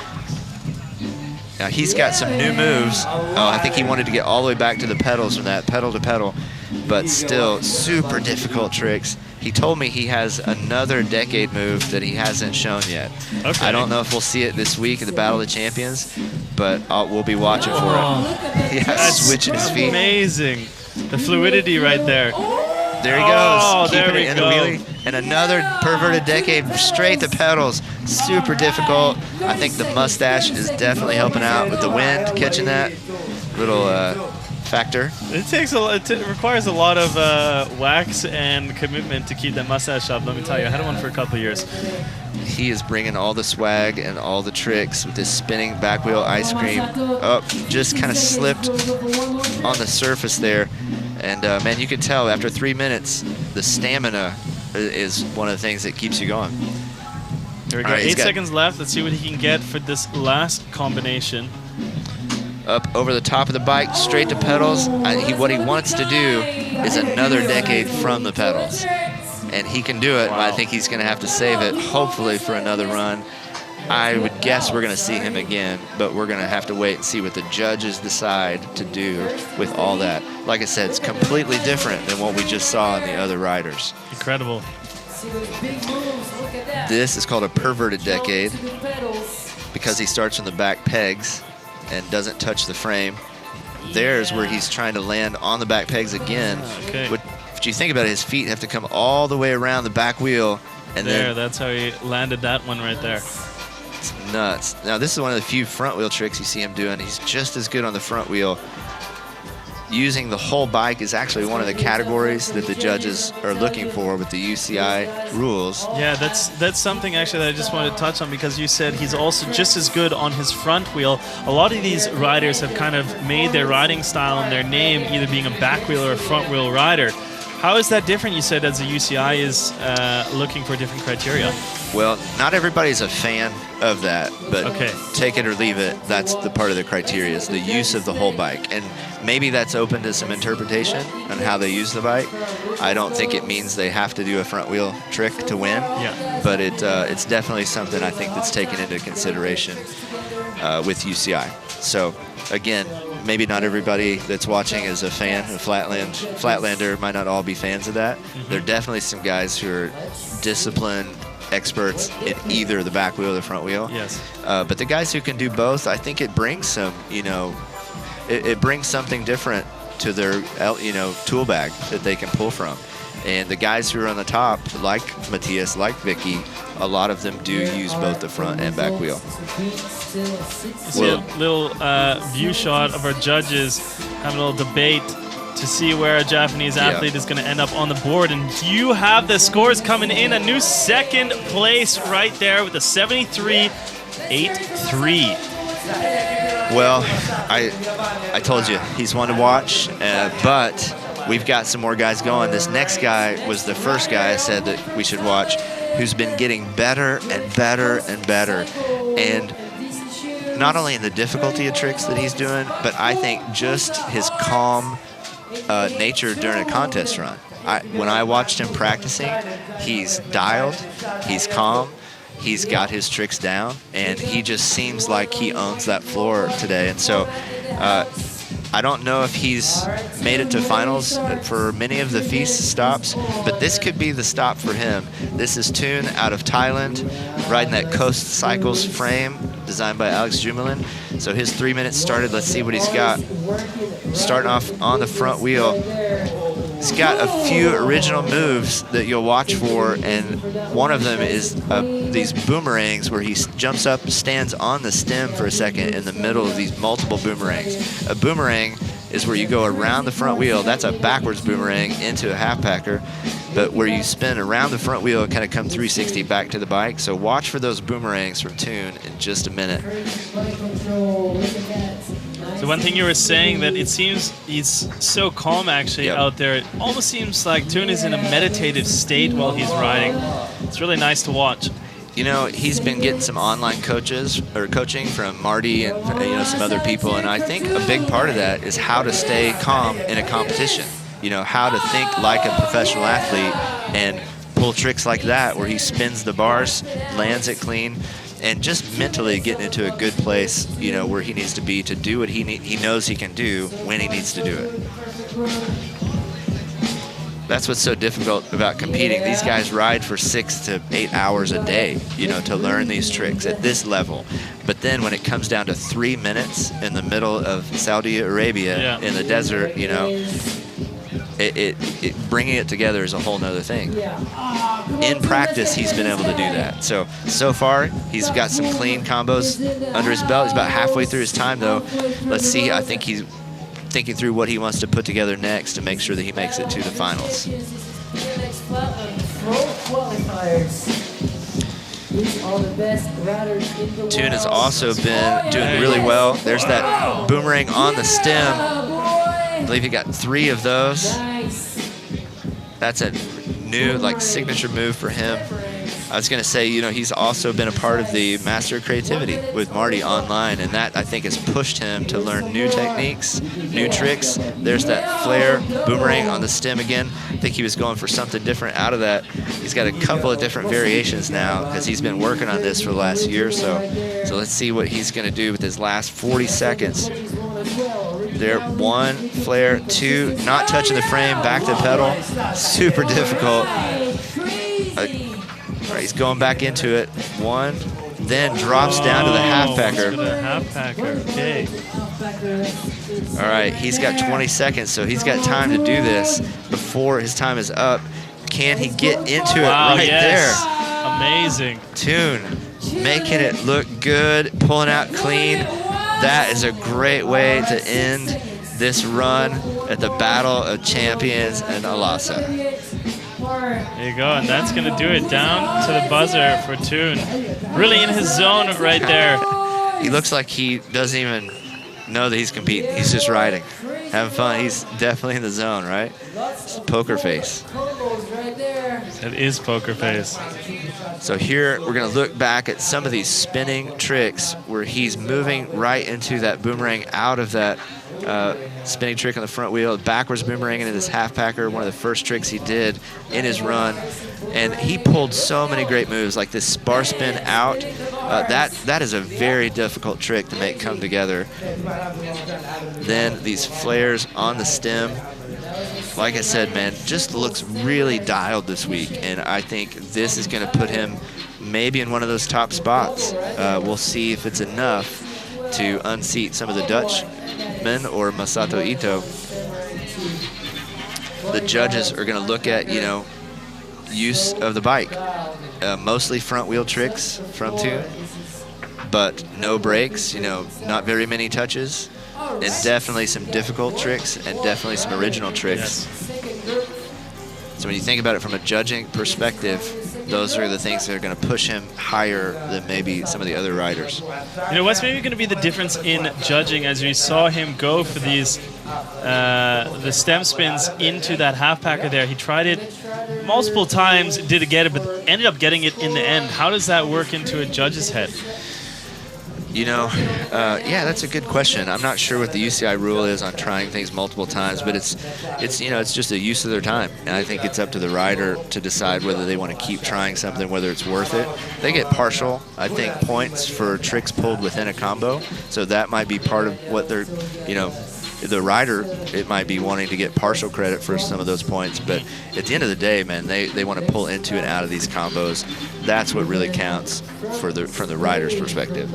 Now, he's got some new moves. Oh, I think he wanted to get all the way back to the pedals from that pedal to pedal, but still super difficult tricks. He told me he has another decade move that he hasn't shown yet. Okay. I don't know if we'll see it this week at the Battle of the Champions, but we'll be watching for it. He has to switch his feet. Amazing. The fluidity right there. There he goes. Oh, Keeping there we it in go. the wheelie. And another perverted decade straight to pedals. Super difficult. I think the mustache is definitely helping out with the wind, catching that little factor. It requires a lot of wax and commitment to keep that mustache up. Let me tell you, I had one for a couple of years. He is bringing all the swag and all the tricks with this spinning back wheel ice cream. Oh, just kind of slipped on the surface there. And man, you can tell after 3 minutes, the stamina is one of the things that keeps you going. Here we go. All right, 8 seconds left. Let's see what he can get for this last combination. Up over the top of the bike, straight to pedals. What he wants to do is another decade from the pedals. And he can do it, but I think he's going to have to save it, hopefully, for another run. I would guess we're going to see him again, but we're going to have to wait and see what the judges decide to do with all that. Like I said, it's completely different than what we just saw in the other riders. Incredible. This is called a perverted decade because he starts from the back pegs and doesn't touch the frame. There's where he's trying to land on the back pegs again. Okay. If you think about it, his feet have to come all the way around the back wheel. And that's how he landed that one right there. It's nuts. Now, this is one of the few front wheel tricks you see him doing. He's just as good on the front wheel. Using the whole bike is actually one of the categories that the judges are looking for with the UCI rules. Yeah, that's something actually that I just wanted to touch on, because you said he's also just as good on his front wheel. A lot of these riders have kind of made their riding style and their name either being a back wheel or a front wheel rider. How is that different? You said as the UCI is looking for different criteria. Well, not everybody's a fan of that, but okay. Take it or leave it. That's the part of the criteria, is the use of the whole bike. And maybe that's open to some interpretation on how they use the bike. I don't think it means they have to do a front wheel trick to win, but it's definitely something I think that's taken into consideration with UCI. So, again, maybe not everybody that's watching is a fan of Flatland. Flatlander might not all be fans of that. Mm-hmm. There are definitely some guys who are disciplined experts in either the back wheel or the front wheel. Yes. But the guys who can do both, I think it brings some, it brings something different to their, tool bag that they can pull from. And the guys who are on the top, like Matthias, like Vicky, a lot of them do use both the front and back wheel. You see a little view shot of our judges having a little debate to see where a Japanese athlete is going to end up on the board. And you have the scores coming in. A new second place right there with a 73.83. Well, I told you, he's one to watch, but we've got some more guys going. This next guy was the first guy I said that we should watch, who's been getting better and better and better. And not only in the difficulty of tricks that he's doing, but I think just his calm nature during a contest run. When I watched him practicing, he's dialed, he's calm, he's got his tricks down, and he just seems like he owns that floor today. And so I don't know if he's made it to finals for many of the feast stops, but this could be the stop for him. This is Toon out of Thailand, riding that Coast Cycles frame designed by Alex Jumelin. So his 3 minutes started. Let's see what he's got. Starting off on the front wheel. He's got a few original moves that you'll watch for, and one of them is these boomerangs where he jumps up, stands on the stem for a second in the middle of these multiple boomerangs. A boomerang is where you go around the front wheel. That's a backwards boomerang into a half-packer, but where you spin around the front wheel and kind of come 360 back to the bike. So watch for those boomerangs from Toon in just a minute. So one thing you were saying, that it seems he's so calm actually out there. It almost seems like Toon is in a meditative state while he's riding. It's really nice to watch. You know, he's been getting some online coaching from Marty and some other people, and I think a big part of that is how to stay calm in a competition. You know, how to think like a professional athlete and pull tricks like that where he spins the bars, lands it clean, and just mentally getting into a good place, you know, where he needs to be to do what he knows he can do when he needs to do it. That's what's so difficult about competing. These guys ride for 6 to 8 hours a day, you know, to learn these tricks at this level. But then when it comes down to 3 minutes in the middle of Saudi Arabia in the desert, you know, bringing it together is a whole nother thing. In practice, he's been able to do that. So far, he's got some clean combos under his belt. He's about halfway through his time, though. Let's see. I think he's thinking through what he wants to put together next to make sure that he makes it to the finals. Toon has also been doing really well. There's that boomerang on the stem. I believe he got 3 of those. That's a new signature move for him. I was going to say, you know, he's also been a part of the Master of Creativity with Marty online, and that, I think, has pushed him to learn new techniques, new tricks. There's that flare boomerang on the stem again. I think he was going for something different out of that. He's got a couple of different variations now because he's been working on this for the last year or so. So let's see what he's going to do with his last 40 seconds. There, 1, flare, 2, not touching the frame, back to pedal. Super difficult. All right, he's going back into it. 1, then drops down to the half-packer. Okay. All right, he's got 20 seconds, so he's got time to do this before his time is up. Can he get into it right there? Amazing. Toon making it look good, pulling out clean. That is a great way to end this run at the Battle of Champions in Alasa. There you go, and that's going to do it down to the buzzer for Toon. Really in his zone right there. He looks like he doesn't even know that he's competing. He's just riding, having fun. He's definitely in the zone, right? It's poker face. It is poker face. So here we're going to look back at some of these spinning tricks where he's moving right into that boomerang out of that spinning trick on the front wheel, backwards boomerang into this half-packer, one of the first tricks he did in his run. And he pulled so many great moves, like this bar spin out. That is a very difficult trick to make come together. Then these flares on the stem. Like I said, man, just looks really dialed this week, and I think this is going to put him maybe in one of those top spots. We'll see if it's enough to unseat some of the Dutchmen or Masato Ito. The judges are going to look at, you know, use of the bike. Mostly front wheel tricks from Toon, but no brakes, you know, not very many touches. and definitely some difficult tricks and definitely some original tricks. So when you think about it from a judging perspective, those are the things that are going to push him higher than maybe some of the other riders. You know, what's maybe going to be the difference in judging as we saw him go for these the stem spins into that half packer there. He tried it multiple times, didn't get it, but ended up getting it in the end. How does that work into a judge's head? You know, yeah, that's a good question. I'm not sure what the UCI rule is on trying things multiple times, but it's you know, it's just a use of their time. And I think it's up to the rider to decide whether they want to keep trying something, whether it's worth it. They get partial, I think, points for tricks pulled within a combo. So that might be part of what they're, you know, the rider, it might be wanting to get partial credit for some of those points, but at the end of the day, man, they want to pull into and out of these combos. That's what really counts from the rider's perspective.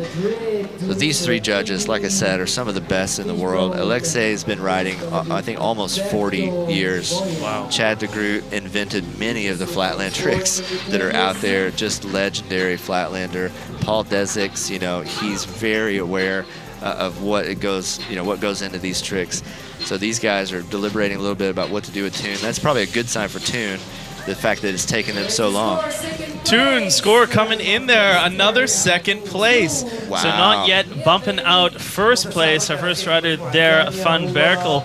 So these three judges, like I said, are some of the best in the world. Alexei has been riding, I think, almost 40 years. Wow. Chad Degroot invented many of the Flatland tricks that are out there, just legendary Flatlander. Paul Desix, you know, he's very aware of what goes into these tricks. So these guys are deliberating a little bit about what to do with Toon. That's probably a good sign for Toon, the fact that it's taken them so long. Toon score coming in there, another second place. Wow. So not yet bumping out first place. Our first rider there, Van Berkel,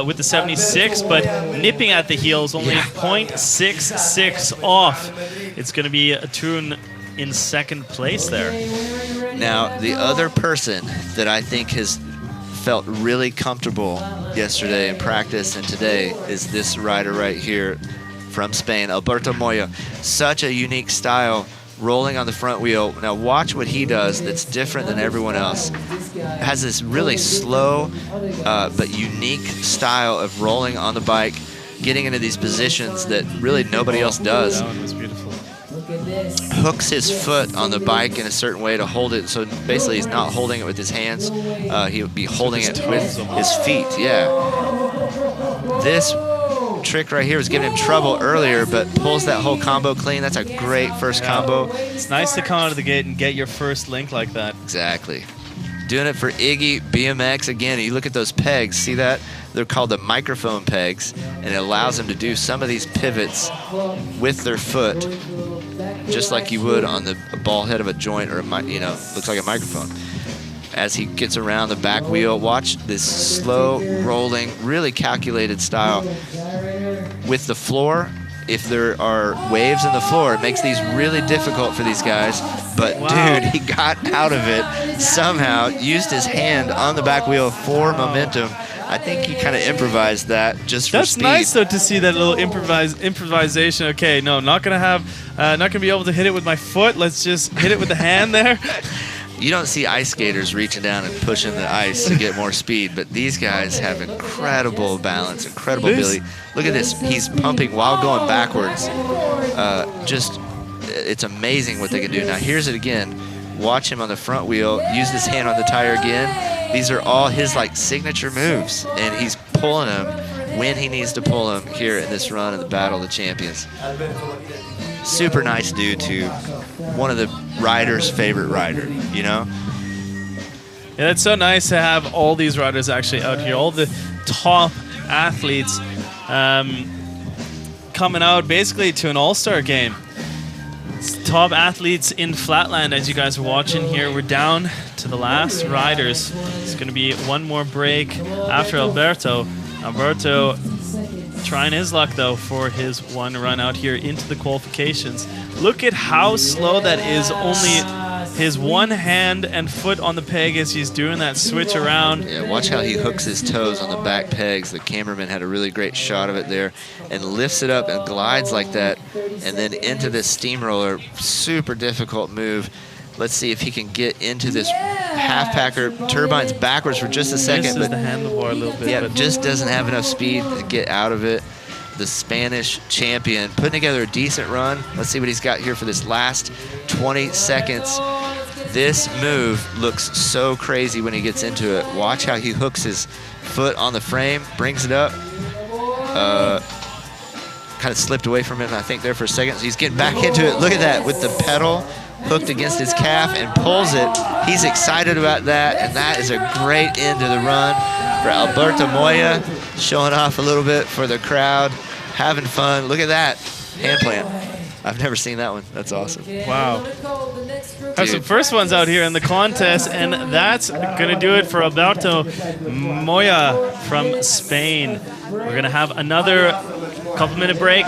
with the 76, but nipping at the heels, only 0.66 off. It's going to be a Toon in second place there. Now, the other person that I think has felt really comfortable yesterday in practice and today is this rider right here from Spain, Alberto Moya. Such a unique style, rolling on the front wheel. Now watch what he does that's different than everyone else. Has this really slow but unique style of rolling on the bike, getting into these positions that really nobody else does. That one was beautiful. Hooks his foot on the bike in a certain way to hold it. So basically he's not holding it with his hands. He would be holding it with his feet. Yeah. This trick right here was giving him trouble earlier, but pulls that whole combo clean. That's a great first combo. It's nice to come out of the gate and get your first link like that. Exactly. Doing it for Iggy, BMX. Again, you look at those pegs. See that? They're called the microphone pegs, and it allows them to do some of these pivots with their foot, just like you would on the ball head of a joint or looks like a microphone. As he gets around the back wheel, watch this slow rolling, really calculated style with the floor. If there are waves in the floor, it makes these really difficult for these guys. But dude, he got out of it somehow, used his hand on the back wheel for momentum. I think he kind of improvised that just for speed. That's nice though to see that little improvisation. Okay, no, not gonna be able to hit it with my foot. Let's just hit it with the hand there. You don't see ice skaters reaching down and pushing the ice to get more speed, but these guys have incredible balance, incredible ability. Look at this. He's pumping while going backwards. It's amazing what they can do. Now, here's it again. Watch him on the front wheel, use his hand on the tire again. These are all his signature moves, and he's pulling them when he needs to pull them here in this run of the Battle of the Champions. Super nice dude, too. One of the riders' favorite rider, you know? Yeah, it's so nice to have all these riders actually out here, all the top athletes coming out basically to an all-star game. It's top athletes in Flatland, as you guys are watching here. We're down to the last riders. It's going to be one more break after Alberto. Alberto trying his luck, though, for his one run out here into the qualifications. Look at how slow that is. Only his one hand and foot on the peg as he's doing that switch around. Yeah, watch how he hooks his toes on the back pegs. The cameraman had a really great shot of it there, and lifts it up and glides like that, and then into this steamroller. Super difficult move. Let's see if he can get into this half-packer. Turbines backwards for just a second. Misses the handlebar a little bit. Yeah, but just doesn't have enough speed to get out of it. The Spanish champion putting together a decent run. Let's see what he's got here for this last 20 seconds. This move looks so crazy when he gets into it. Watch how he hooks his foot on the frame, brings it up. kind of slipped away from him, I think, there for a second. So he's getting back into it. Look at that, with the pedal hooked against his calf and pulls it. He's excited about that, and that is a great end to the run for Alberto Moya, showing off a little bit for the crowd, having fun. Look at that, hand plant. I've never seen that one. That's awesome. Wow. Have some first ones out here in the contest, and that's going to do it for Alberto Moya from Spain. We're going to have another couple-minute break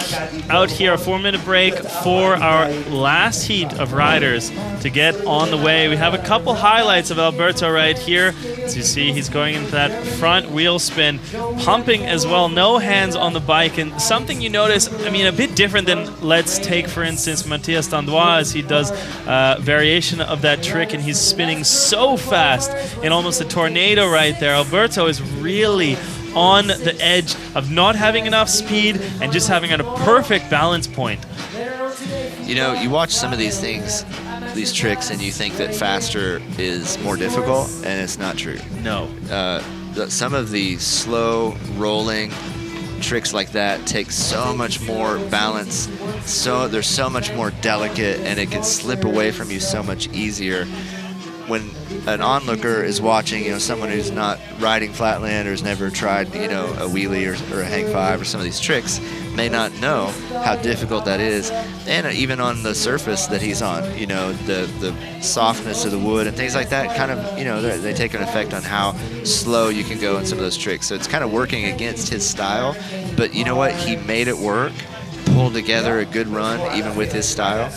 out here, a 4-minute break for our last heat of riders to get on the way. We have a couple highlights of Alberto right here. As you see, he's going into that front wheel spin, pumping as well, no hands on the bike. And something you notice, I mean, a bit different than, let's take, for instance, Matthias Dandois, as he does variation of that trick, and he's spinning so fast in almost a tornado right there. Alberto is really on the edge of not having enough speed and just having a perfect balance point. You know, you watch some of these things, these tricks, and you think that faster is more difficult, and it's not true. No. Some of the slow rolling tricks like that take so much more balance, so they're so much more delicate, and it can slip away from you so much easier. When an onlooker is watching, you know, someone who's not riding Flatland or has never tried, you know, a wheelie or a hang five or some of these tricks, may not know how difficult that is. And even on the surface that he's on, you know, the softness of the wood and things like that kind of, you know, they take an effect on how slow you can go in some of those tricks. So it's kind of working against his style, but you know what? He made it work, pulled together a good run even with his style,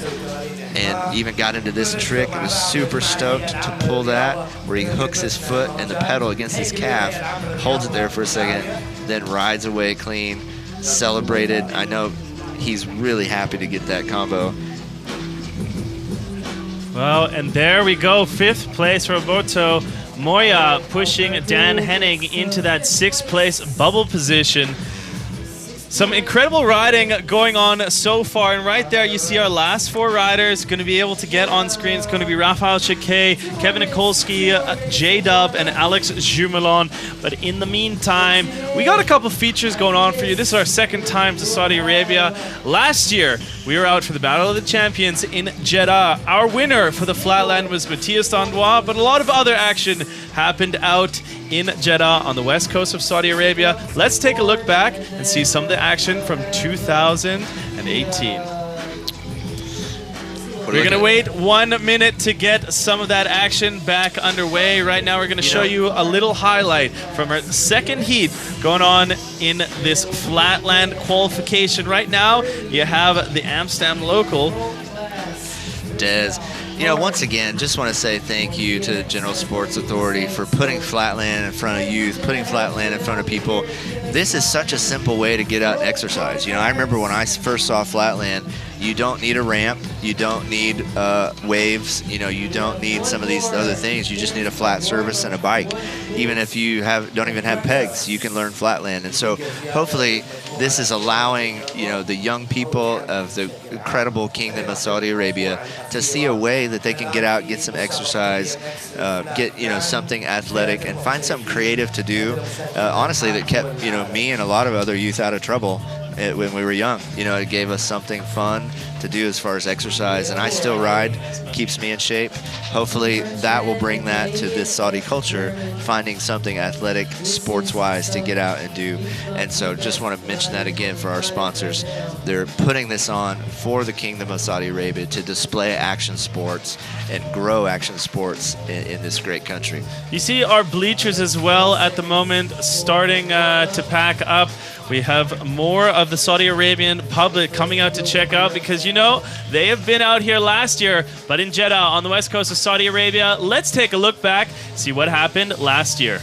and even got into this trick and was super stoked to pull that, where he hooks his foot and the pedal against his calf, holds it there for a second, then rides away clean, celebrated. I know he's really happy to get that combo. Well, and there we go, 5th place for Alberto Moya, pushing Dan Henning into that 6th place bubble position. Some incredible riding going on so far, and right there you see our last 4 riders going to be able to get on screen. It's going to be Raphael Chiquet, Kevin Nikolsky, J-Dub, and Alex Jumelon. But in the meantime, we got a couple features going on for you. This is our 2nd time to Saudi Arabia. Last year, we were out for the Battle of the Champions in Jeddah. Our winner for the Flatland was Matthias Dandois, but a lot of other action happened out in Jeddah on the west coast of Saudi Arabia. Let's take a look back and see some of the action from 2018. We're going to wait 1 minute to get some of that action back underway. Right now we're going to show you a little highlight from our 2nd heat going on in this Flatland qualification. Right now you have the Amsterdam local, Des. You know, once again, just want to say thank you to the General Sports Authority for putting Flatland in front of youth, putting Flatland in front of people. This is such a simple way to get out and exercise. You know, I remember when I first saw Flatland, you don't need a ramp, you don't need waves, you know, you don't need some of these other things. You just need a flat surface and a bike. Even if you don't even have pegs, you can learn Flatland. And so hopefully this is allowing, you know, the young people of the incredible Kingdom of Saudi Arabia to see a way that they can get out, get some exercise, get, you know, something athletic, and find something creative to do. Honestly, that kept, you know, me and a lot of other youth out of trouble when we were young. You know, it gave us something fun to do as far as exercise, and I still ride, keeps me in shape. Hopefully that will bring that to this Saudi culture, finding something athletic, sports-wise to get out and do. And so just want to mention that again for our sponsors. They're putting this on for the Kingdom of Saudi Arabia to display action sports and grow action sports in this great country. You see our bleachers as well at the moment starting to pack up. We have more of the Saudi Arabian public coming out to check out because, you know, they have been out here last year, but in Jeddah on the west coast of Saudi Arabia. Let's take a look back, see what happened last year.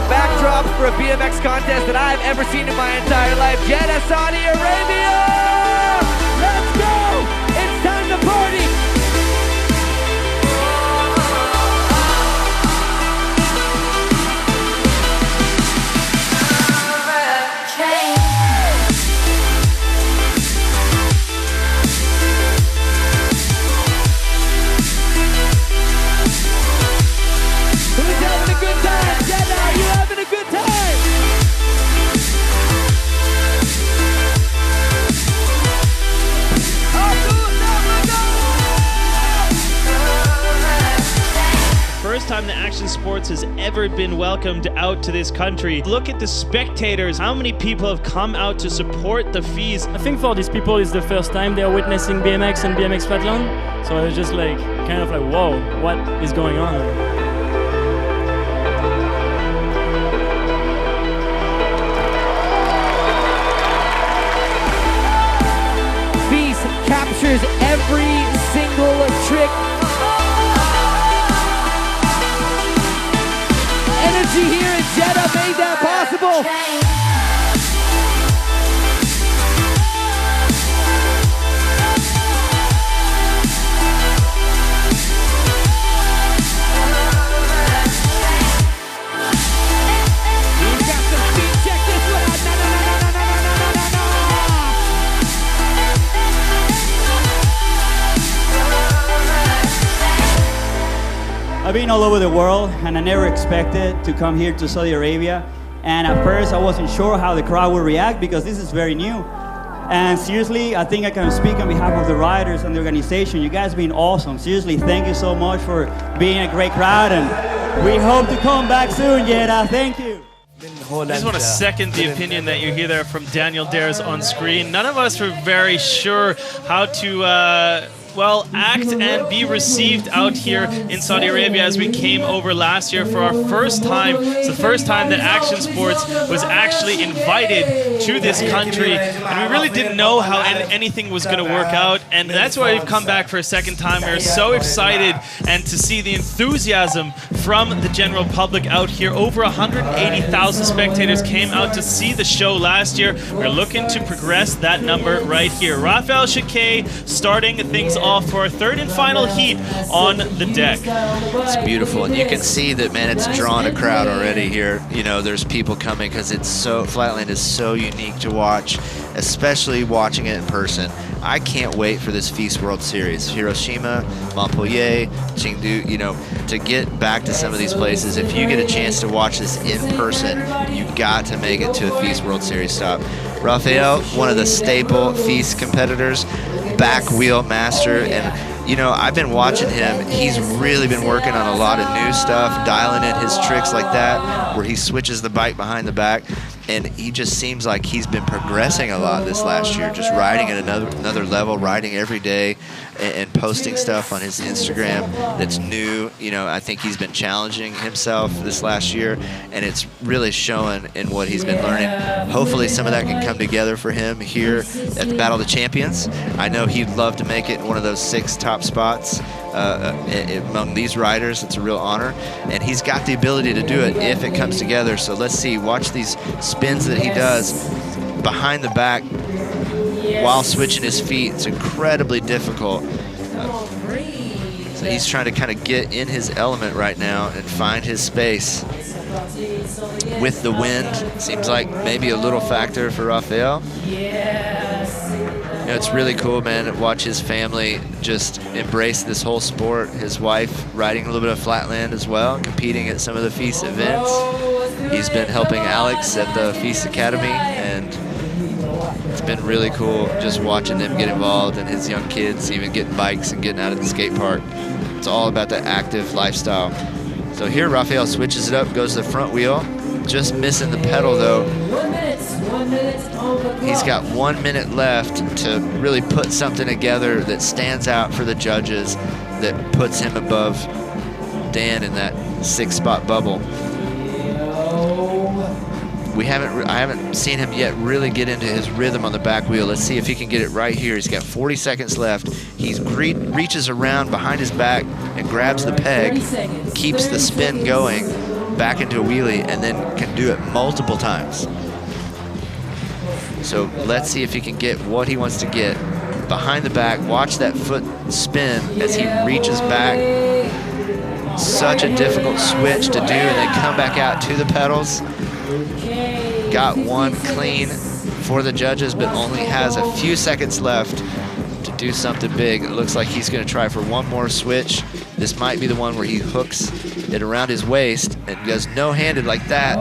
Backdrops for a BMX contest that I've ever seen in my entire life. Jeddah, Saudi Arabia! Let's go! It's time to party! ever been welcomed out to this country. Look at the spectators. How many people have come out to support the FIS? I think for these people, it's the first time they're witnessing BMX and BMX Flatland. So it's just like, kind of like, whoa, what is going on? FIS captures every single trick. Energy here in Jeddah made that possible. We've got some speed. Check this one out. I've been all over the world, and I never expected to come here to Saudi Arabia. And at first, I wasn't sure how the crowd would react because this is very new. And seriously, I think I can speak on behalf of the riders and the organization. You guys have been awesome. Seriously, thank you so much for being a great crowd, and we hope to come back soon, Jeddah. Thank you. I just want to second the opinion that you hear there from Daniel Dares on screen. None of us were very sure how to well, act and be received out here in Saudi Arabia as we came over last year for our first time. It's the first time that Action Sports was actually invited to this country, and we really didn't know how anything was going to work out, and that's why we've come back for a second time. We're so excited and to see the enthusiasm from the general public out here. Over 180,000 spectators came out to see the show last year. We're looking to progress that number right here. Rafael Chiquet starting things off for our third and final heat on the deck. It's beautiful, and you can see that, man, it's drawn a crowd already here. You know, there's people coming because it's so, Flatland is so unique to watch, especially watching it in person. I can't wait for this FIS World Series. Hiroshima, Montpellier, Chengdu, you know, to get back to some of these places. If you get a chance to watch this in person, you got to make it to a FIS World Series stop. Rafael, one of the staple FIS competitors, back wheel master, and you know, I've been watching him. He's really been working on a lot of new stuff, dialing in his tricks like that, where he switches the bike behind the back, and he just seems like he's been progressing a lot this last year, just riding at another level, riding every day, and posting stuff on his Instagram that's new. You know, I think he's been challenging himself this last year, and it's really showing in what he's been learning. Hopefully some of that can come together for him here at the Battle of the Champions. I know he'd love to make it one of those 6 top spots among these riders. It's a real honor, and he's got the ability to do it if it comes together. So let's see, watch these spins that he does behind the back while switching his feet. It's incredibly difficult. So he's trying to kind of get in his element right now and find his space. With the wind, seems like maybe a little factor for Rafael. You know, it's really cool, man, to watch his family just embrace this whole sport. His wife riding a little bit of Flatland as well, competing at some of the FIS events. He's been helping Alex at the FIS Academy, and it's been really cool just watching them get involved, and his young kids even getting bikes and getting out of the skate park. It's all about the active lifestyle. So here Rafael switches it up, goes to the front wheel, just missing the pedal though. He's got 1 minute left to really put something together that stands out for the judges, that puts him above Dan in that 6-spot bubble. I haven't seen him yet really get into his rhythm on the back wheel. Let's see if he can get it right here. He's got 40 seconds left. He reaches around behind his back and grabs the peg, keeps the spin going back into a wheelie, and then can do it multiple times. So let's see if he can get what he wants to get. Behind the back, watch that foot spin as he reaches back. Such a difficult switch to do, and then come back out to the pedals. Got one clean for the judges, but only has a few seconds left to do something big. It looks like he's going to try for one more switch. This might be the one where he hooks it around his waist and goes no-handed like that.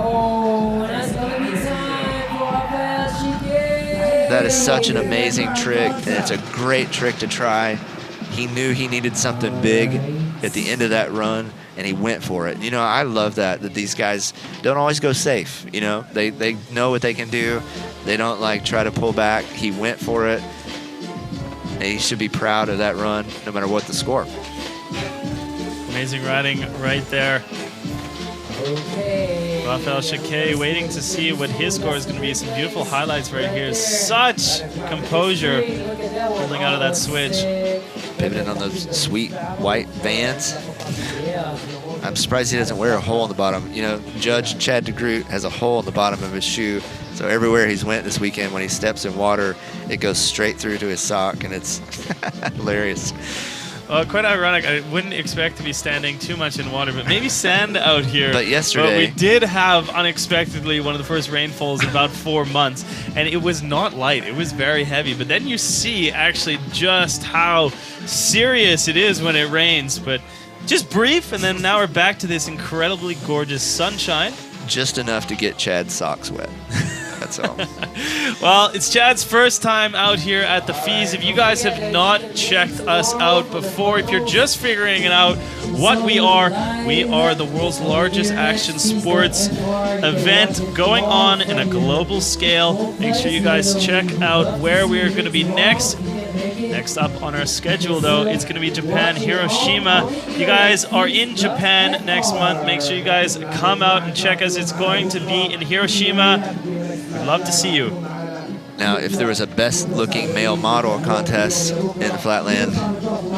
That is such an amazing trick, and it's a great trick to try. He knew he needed something big at the end of that run, and he went for it. You know, I love that these guys don't always go safe. You know, they know what they can do. They don't like try to pull back. He went for it. And he should be proud of that run, no matter what the score. Amazing riding right there. Rafael Chiquet waiting to see what his score is going to be. Some beautiful highlights right here. Such composure holding out of that switch. Pivoting on those sweet white Vans. I'm surprised he doesn't wear a hole in the bottom. You know, Judge Chad Degroot has a hole in the bottom of his shoe. So everywhere he's went this weekend, when he steps in water, it goes straight through to his sock, and it's hilarious. Quite ironic. I wouldn't expect to be standing too much in water, but maybe sand out here. But yesterday... But we did have, unexpectedly, one of the first rainfalls in about 4 months, and it was not light. It was very heavy. But then you see, actually, just how serious it is when it rains. But just brief, and then now we're back to this incredibly gorgeous sunshine. Just enough to get Chad's socks wet. That's all. Well, it's Chad's first time out here at the Fees. If you guys have not checked us out before, if you're just figuring it out what we are the world's largest action sports event going on in a global scale. Make sure you guys check out where we're going to be next. Next up on our schedule, though, it's going to be Japan, Hiroshima. If you guys are in Japan next month, make sure you guys come out and check us. It's going to be in Hiroshima. We'd love to see you. Now, if there was a best-looking male model contest in Flatland,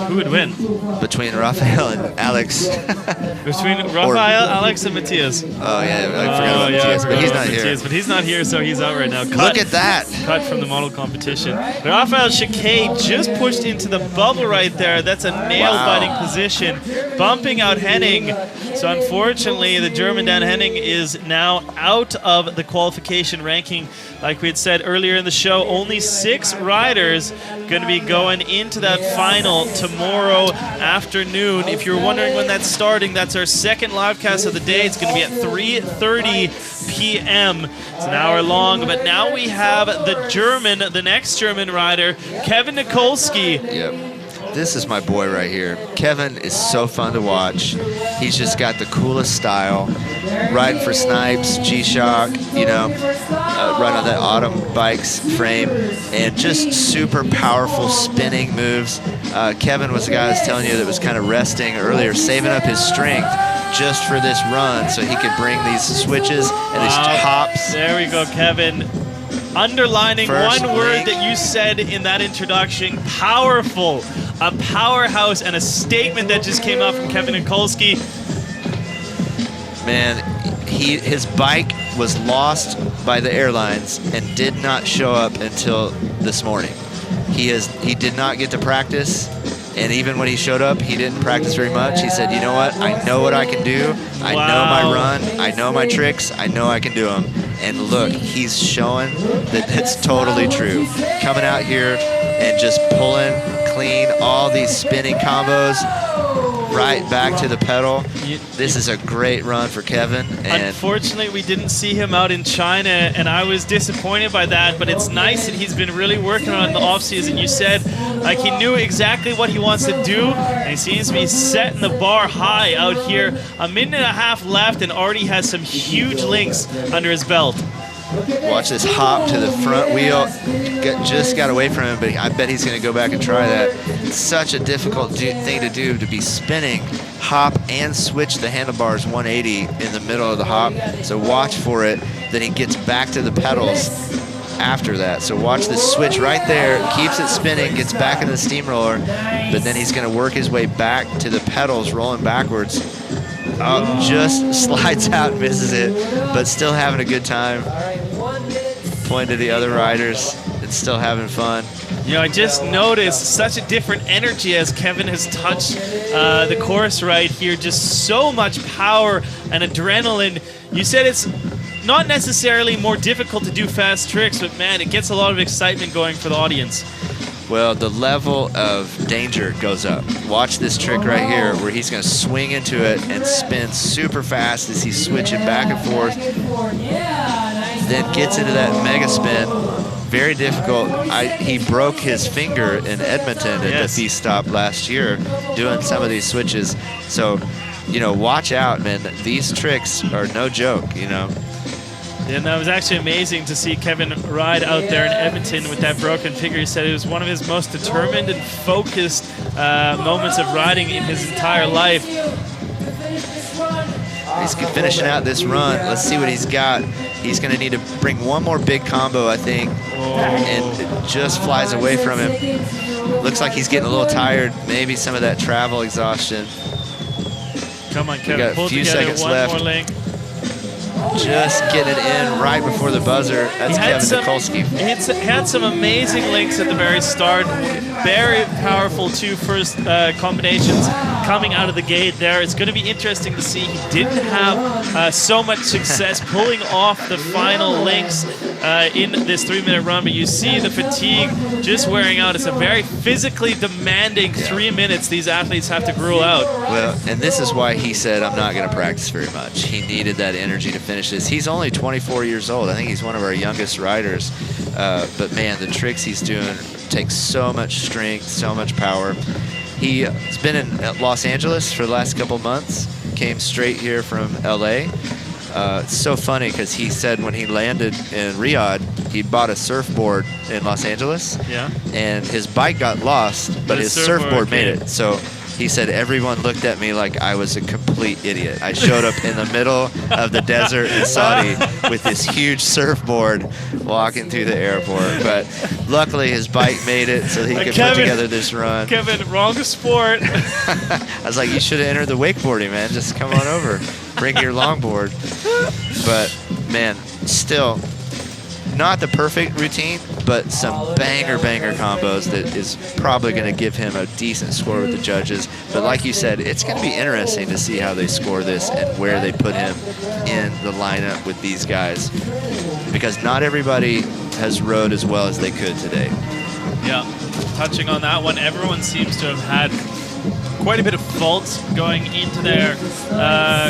who would win? Between Rafael and Alex. Between Rafael, Alex, and Matthias. Oh, yeah, I forgot about Matthias, but he's not here. But he's not here, so he's out right now. Look at that. Cut from the model competition. Rafael Chiquet just pushed into the bubble right there. That's a nail-biting position, bumping out Henning. So unfortunately, the German Dan Henning is now out of the qualification ranking. Like we had said earlier in the show, only 6 riders going to be going into that final tomorrow afternoon. If you're wondering when that's starting, that's our second live cast of the day. It's going to be at 3:30 p.m. It's an hour long, but now we have the next German rider, Kevin Nikolsky. Yep. This is my boy right here. Kevin is so fun to watch. He's just got the coolest style. Riding for Snipes, G-Shock, you know, right on that Autumn Bikes frame, and just super powerful spinning moves. Kevin was the guy I was telling you that was kind of resting earlier, saving up his strength just for this run so he could bring these switches and these hops. There we go, Kevin. Underlining First one word link. that you said in that introduction, powerful. A powerhouse and a statement that just came out from Kevin Nikolsky. Man, his bike was lost by the airlines and did not show up until this morning. He did not get to practice, and even when he showed up, he didn't practice very much. He said, you know what, I know what I can do. I know my run. I know my tricks. I know I can do them. And look, he's showing that it's totally true. Coming out here and just pulling clean all these spinning combos right back to the pedal. This is a great run for Kevin. And unfortunately, we didn't see him out in China, and I was disappointed by that, but it's nice that he's been really working on it in the offseason. You said, like, he knew exactly what he wants to do, and he seems to be setting the bar high out here. A minute and a half left, and already has some huge links under his belt. Watch this hop to the front wheel. Just got away from him, but I bet he's going to go back and try that. It's such a difficult thing to do, to be spinning, hop, and switch the handlebars 180 in the middle of the hop. So watch for it. Then he gets back to the pedals after that. So watch this switch right there. Keeps it spinning, gets back into the steamroller, but then he's going to work his way back to the pedals, rolling backwards. Just slides out and misses it, but still having a good time. Point to the other riders and still having fun. You know, I just noticed such a different energy as Kevin has touched the course right here. Just so much power and adrenaline. You said it's not necessarily more difficult to do fast tricks, but man, it gets a lot of excitement going for the audience. Well, the level of danger goes up. Watch this trick right here where he's going to swing into it and spin super fast as he's switching back and forth. Then gets into that mega spin. Very difficult. He broke his finger in Edmonton at the feast stop last year doing some of these switches. So watch out, man. These tricks are no joke, And that was actually amazing to see Kevin ride out there in Edmonton with that broken figure. He said it was one of his most determined and focused moments of riding in his entire life. He's finishing out this run. Let's see what he's got. He's going to need to bring one more big combo, I think, and it just flies away from him. Looks like he's getting a little tired. Maybe some of that travel exhaustion. Come on, Kevin. We got a Pull few together seconds one left. more link. Just getting it in right before the buzzer. That's Kevin Nikolsky. He had some amazing links at the very start. Very powerful two first combinations coming out of the gate there. It's going to be interesting to see. He didn't have so much success pulling off the final links in this 3-minute run, but you see the fatigue just wearing out. It's a very physically demanding 3 minutes these athletes have to gruel out. Well, and this is why he said, I'm not going to practice very much. He needed that energy to finish this. He's only 24 years old. I think he's one of our youngest riders. But man, the tricks he's doing take so much strength, so much power. He's been in Los Angeles for the last couple months, came straight here from LA. It's so funny because he said when he landed in Riyadh, he bought a surfboard in Los Angeles. Yeah. And his bike got lost, but his surfboard made it. So he said everyone looked at me like I was a complete idiot. I showed up in the middle of the desert in Saudi with this huge surfboard walking through the airport. But luckily his bike made it so he could put together this run. Kevin, wrong sport. I was like, you should have entered the wakeboarding, man. Just come on over. Bring your longboard. But, man, still not the perfect routine, but some banger combos that is probably going to give him a decent score with the judges. But like you said, it's going to be interesting to see how they score this and where they put him in the lineup with these guys, because not everybody has rode as well as they could today. Yeah, touching on that one, everyone seems to have had quite a bit of faults going into their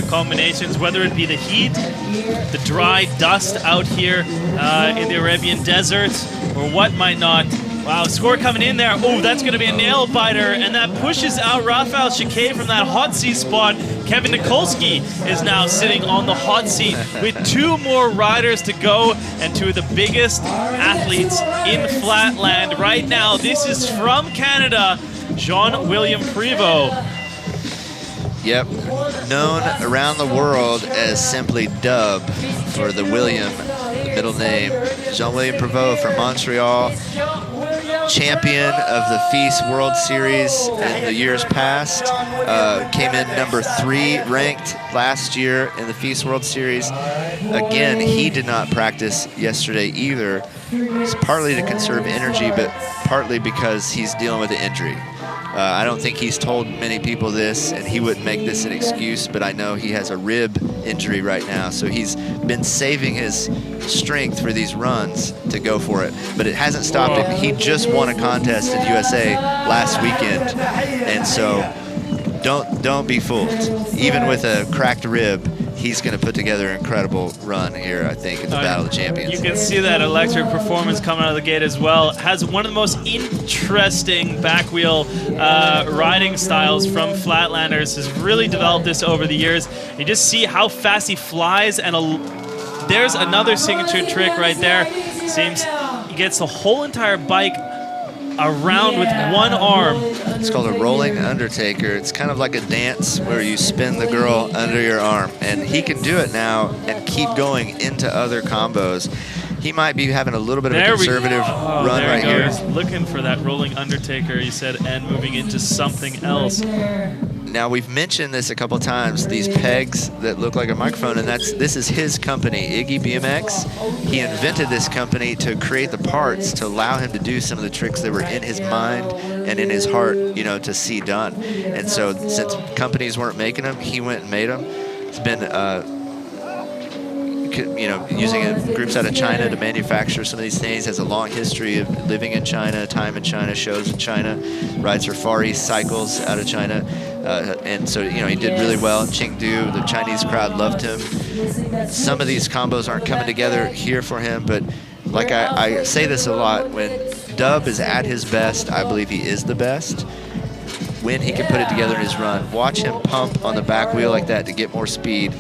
combinations, whether it be the heat, the dry dust out here in the Arabian desert, or what might not. Wow, score coming in there. Oh, that's going to be a nail biter, and that pushes out Rafael Chiquet from that hot seat spot. Kevin Nikolsky is now sitting on the hot seat with 2 more riders to go, and 2 of the biggest athletes in Flatland right now. This is from Canada, Jean-William Prévost. Yep, known around the world as simply Dub for the William, the middle name. Jean-William Prévost from Montreal, champion of the FIS World Series in the years past. Came in number 3 ranked last year in the FIS World Series. Again, he did not practice yesterday either. It's partly to conserve energy, but partly because he's dealing with an injury. I don't think he's told many people this, and he wouldn't make this an excuse, but I know he has a rib injury right now, so he's been saving his strength for these runs to go for it. But it hasn't stopped him. He just won a contest in USA last weekend, and so don't be fooled. Even with a cracked rib, he's going to put together an incredible run here, I think, in the Battle of the Champions. You can see that electric performance coming out of the gate as well. Has one of the most interesting back wheel riding styles from Flatlanders. Has really developed this over the years. You just see how fast he flies, and there's another signature trick right there. Seems he gets the whole entire bike around with one arm. It's called a rolling undertaker. It's kind of like a dance where you spin the girl under your arm, and he can do it now and keep going into other combos. He might be having a little bit of a conservative run right here. He's looking for that rolling undertaker, he said, and moving into something else. Now, we've mentioned this a couple times, these pegs that look like a microphone, and this is his company, Iggy BMX. He invented this company to create the parts to allow him to do some of the tricks that were in his mind and in his heart, to see done. And so since companies weren't making them, he went and made them. It's been using groups out of China to manufacture some of these things. Has a long history of living in China, time in China, shows in China, rides for Far East cycles out of China. And so, he did really well in Chengdu. The Chinese crowd loved him. Some of these combos aren't coming together here for him, but like I say this a lot, when Dub is at his best, I believe he is the best. when he can put it together in his run. Watch him pump on the back wheel like that to get more speed.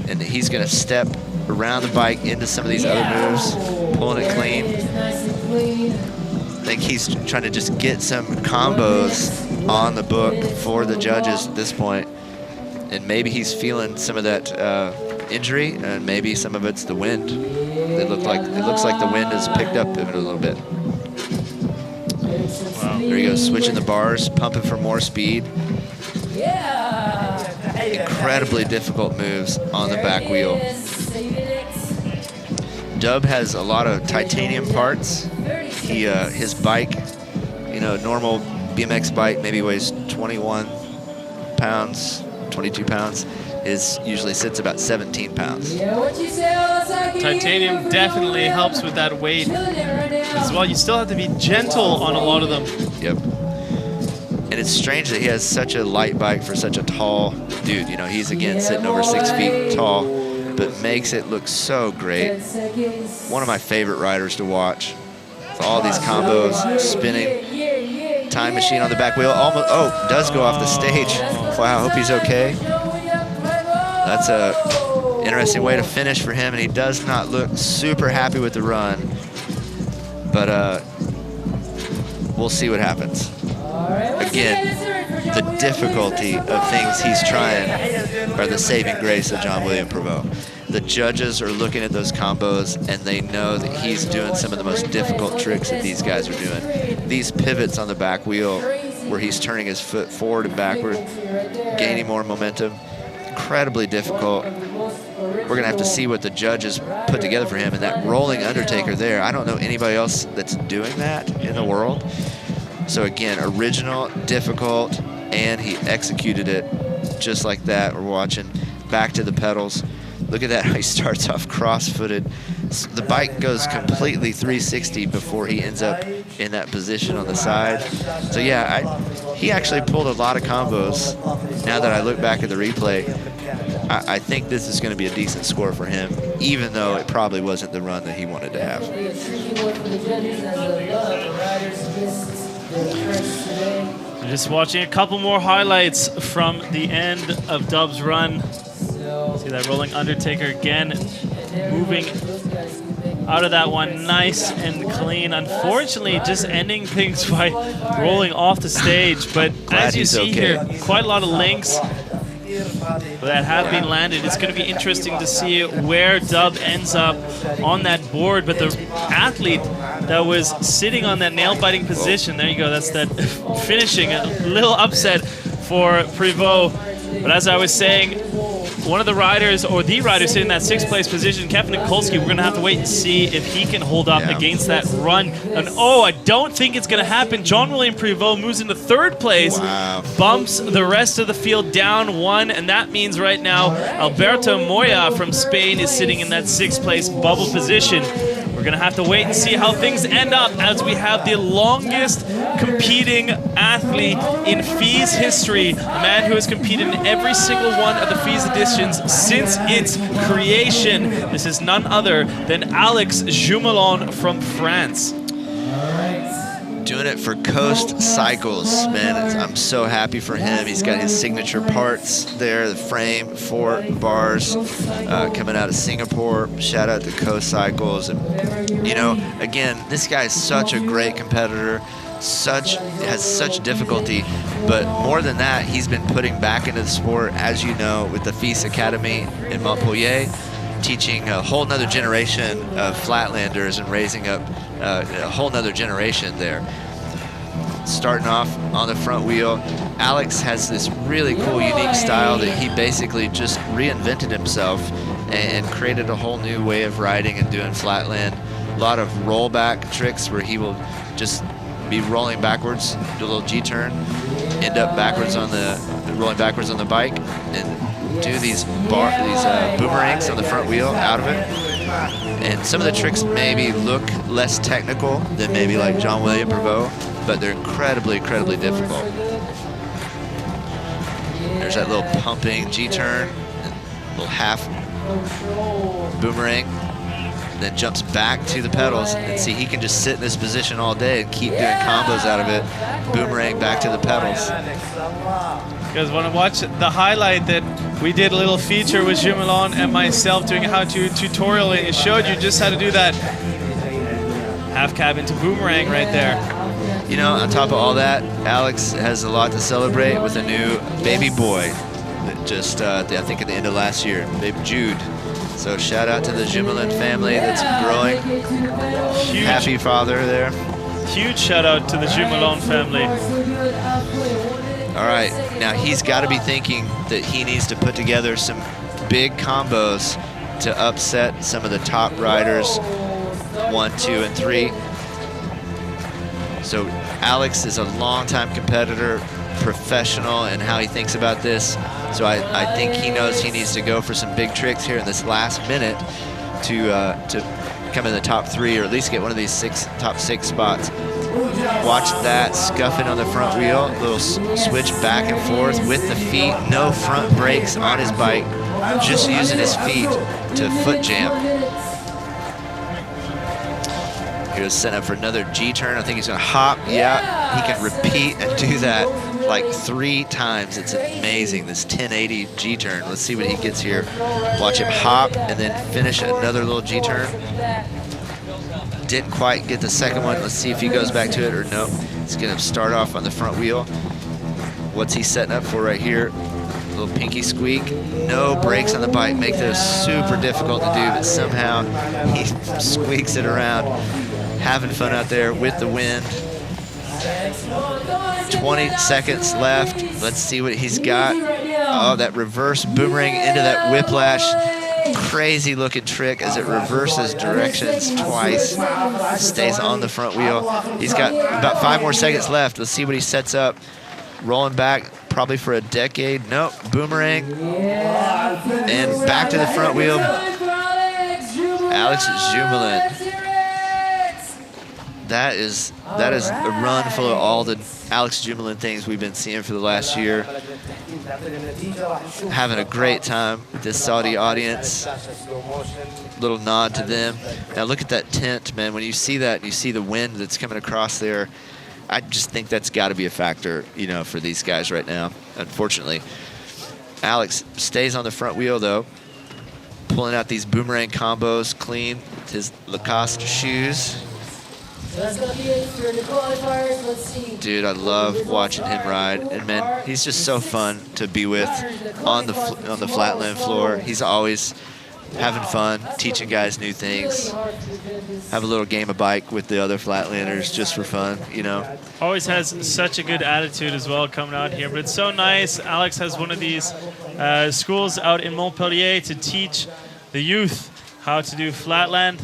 And he's going to step around the bike into some of these other moves, pulling it clean. I think he's trying to just get some combos on the book for the judges at this point. And maybe he's feeling some of that injury, and maybe some of it's the wind. It looks like the wind has picked up a little bit. Wow. There he goes, switching the bars, pumping for more speed. Incredibly difficult moves on the back wheel. Dub has a lot of titanium parts. His bike, normal BMX bike maybe weighs 21 pounds, 22 pounds. His usually sits about 17 pounds. Titanium definitely helps with that weight as well. You still have to be gentle on a lot of them. Yep. And it's strange that he has such a light bike for such a tall dude. He's again sitting over 6 feet tall, but makes it look so great. One of my favorite riders to watch. With all these combos, spinning. Time machine on the back wheel. Almost, does go off the stage. Wow, I hope he's okay. That's a interesting way to finish for him, and he does not look super happy with the run. But we'll see what happens. Again, the difficulty of things he's trying are the saving grace of Jean-William Prévost. The judges are looking at those combos, and they know that he's doing some of the most difficult tricks that these guys are doing. These pivots on the back wheel where he's turning his foot forward and backward, gaining more momentum, incredibly difficult. We're going to have to see what the judges put together for him. And that rolling undertaker there, I don't know anybody else that's doing that in the world. So again, original, difficult, and he executed it just like that. We're watching back to the pedals. Look at that, how he starts off cross-footed. The bike goes completely 360 before he ends up in that position on the side. So yeah, he actually pulled a lot of combos. Now that I look back at the replay, I think this is going to be a decent score for him, even though it probably wasn't the run that he wanted to have. Just watching a couple more highlights from the end of Dub's run. See that rolling undertaker again, moving out of that one nice and clean. Unfortunately, just ending things by rolling off the stage. But as you see here, quite a lot of links that have been landed. It's going to be interesting to see where Dub ends up on that board. But the athlete that was sitting on that nail-biting position, there you go, that's that finishing, a little upset for Prévost. But as I was saying, one of the riders, or the rider sitting in that 6th place position, Kevin Nikolsky, we're going to have to wait and see if he can hold up against that run. And I don't think it's going to happen. Jean-William Prévost moves into 3rd place, bumps the rest of the field down 1, and that means right now Alberto Moya from Spain is sitting in that 6th place bubble position. We're going to have to wait and see how things end up as we have the longest competing athlete in FIS history, a man who has competed in every single one of the FIS editions since its creation. This is none other than Alex Jumelon from France. Doing it for Coast Cycles, man. I'm so happy for him. He's got his signature parts there, the frame, fork, bars, coming out of Singapore. Shout out to Coast Cycles. And, again, this guy is such a great competitor, has such difficulty, but more than that, he's been putting back into the sport, as you know, with the FIS Academy in Montpellier, teaching a whole nother generation of Flatlanders and raising up a whole nother generation there. Starting off on the front wheel, Alex has this really cool, unique style that he basically just reinvented himself and created a whole new way of riding and doing Flatland. A lot of rollback tricks where he will just be rolling backwards, do a little G-turn, end up rolling backwards on the bike, and do these boomerangs on the front wheel out of it. And some of the tricks maybe look less technical than maybe like Jean-William Prévost, but they're incredibly, incredibly difficult. There's that little pumping G-turn, little half boomerang. then jumps back to the pedals, and see, he can just sit in this position all day and keep doing combos out of it, boomerang back to the pedals. You guys want to watch the highlight that we did a little feature with Jumelon and myself doing a how-to tutorial, and it showed you just how to do that half cab into boomerang right there. You know, on top of all that, Alex has a lot to celebrate with a new baby boy that just, I think at the end of last year, baby Jude. So shout out to the Jumelin family that's growing. Huge. Happy father there. Huge shout out to the Jumelon family. All right, now he's got to be thinking that he needs to put together some big combos to upset some of the top riders, 1, 2, and 3. So Alex is a longtime competitor, professional in how he thinks about this. So I think he knows he needs to go for some big tricks here in this last minute to come in the top 3, or at least get one of these top 6 spots. Watch that, scuffing on the front wheel, little switch back and forth with the feet, no front brakes on his bike, just using his feet to foot jam. Here's setting up for another G-turn. I think he's gonna hop. Yeah, he can repeat and do that like 3 times. It's amazing, this 1080 G-turn. Let's see what he gets here. Watch him hop and then finish another little G-turn. Didn't quite get the second one. Let's see if he goes back to it or no. He's gonna start off on the front wheel. What's he setting up for right here? A little pinky squeak. No brakes on the bike. Make this super difficult to do, but somehow he squeaks it around. Having fun out there with the wind. 20 seconds left. Let's see what he's got. Oh, that reverse boomerang into that whiplash. Crazy looking trick as it reverses directions twice. Stays on the front wheel. He's got about 5 more seconds left. Let's see what he sets up. Rolling back probably for a decade. Nope, boomerang. And back to the front wheel. Alex Jumelin. That is a run full of all the Alex Jumelin things we've been seeing for the last year. Having a great time with this Saudi audience. Little nod to them. Now look at that tent, man. When you see that, you see the wind that's coming across there. I just think that's got to be a factor, you know, for these guys right now, unfortunately. Alex stays on the front wheel, though. Pulling out these boomerang combos clean with his Lacoste shoes. That's gonna be it for the qualifiers. Let's see. Dude, I love watching him ride, and man, he's just so fun to be with on the Flatland floor. He's always having fun, teaching guys new things. Have a little game of bike with the other Flatlanders just for fun, you know. Always has such a good attitude as well coming out here, but it's so nice. Alex has one of these schools out in Montpellier to teach the youth how to do Flatland.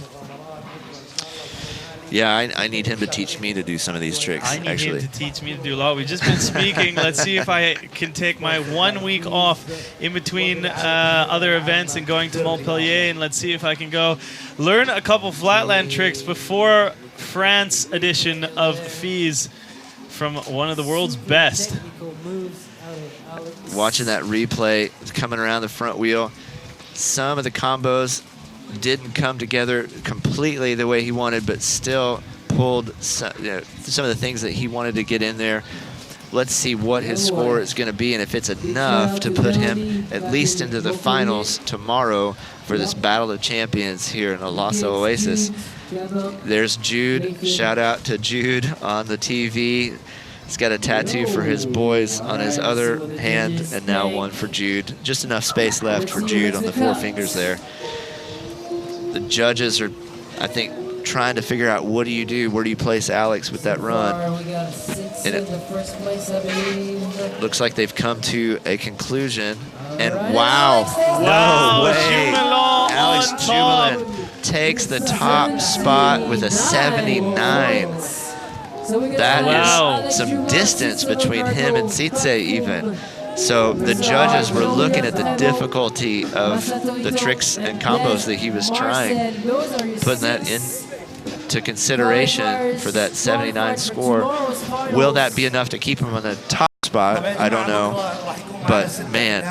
Yeah, I need him to teach me to do some of these tricks, I need actually. him to teach me to do a lot. We've just been speaking. Let's see if I can take my 1 week off in between other events and going to Montpellier, and let's see if I can go learn a couple Flatland tricks before France edition of FIS from one of the world's best. Watching that replay, coming around the front wheel, some of the combos didn't come together completely the way he wanted, but still pulled some of the things that he wanted to get in there. Let's see what his score is going to be, and if it's enough to put him at least into the finals tomorrow for this Battle of Champions here in Lhasa Oasis. There's Jude. Shout out to Jude on the TV. He's got a tattoo for his boys on his other hand, and now one for Jude. Just enough space left for Jude on the 4 fingers there. The judges are, I think, trying to figure out what do you do, where do you place Alex with that run. And it looks like they've come to a conclusion. And wow, no way. Alex Jumelin takes the top spot with a 79. That is some distance between him and Sitze even. So the judges were looking at the difficulty of the tricks and combos that he was trying, putting that into consideration for that 79 score. Will that be enough to keep him on the top spot? I don't know. But, man,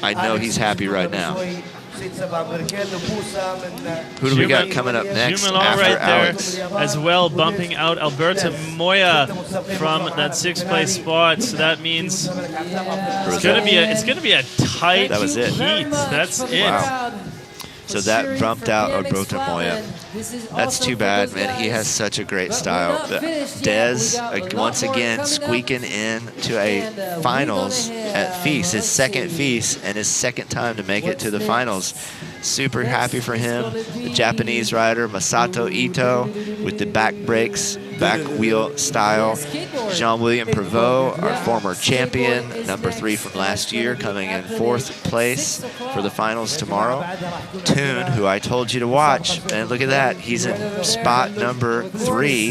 I know he's happy right now. Who do we got coming up next Jumelin after right Alex? there as well, bumping out Alberto Moya from that 6th place spot. So that means it's gonna be a tight That was it. heat. That's it. Wow. So that bumped out Alberto Moya. That's too bad, man. He has such a great style. But Dez, once again, squeaking in to a finals at Feast, his second Feast, and his second time to make it to the finals. Super happy for him. The Japanese rider, Masato Ito, with the back brakes, back wheel style. Jean-William Prévost, our former champion, number 3 from last year, coming in 4th place for the finals tomorrow. Toon, who I told you to watch, and look at that. He's in spot number 3.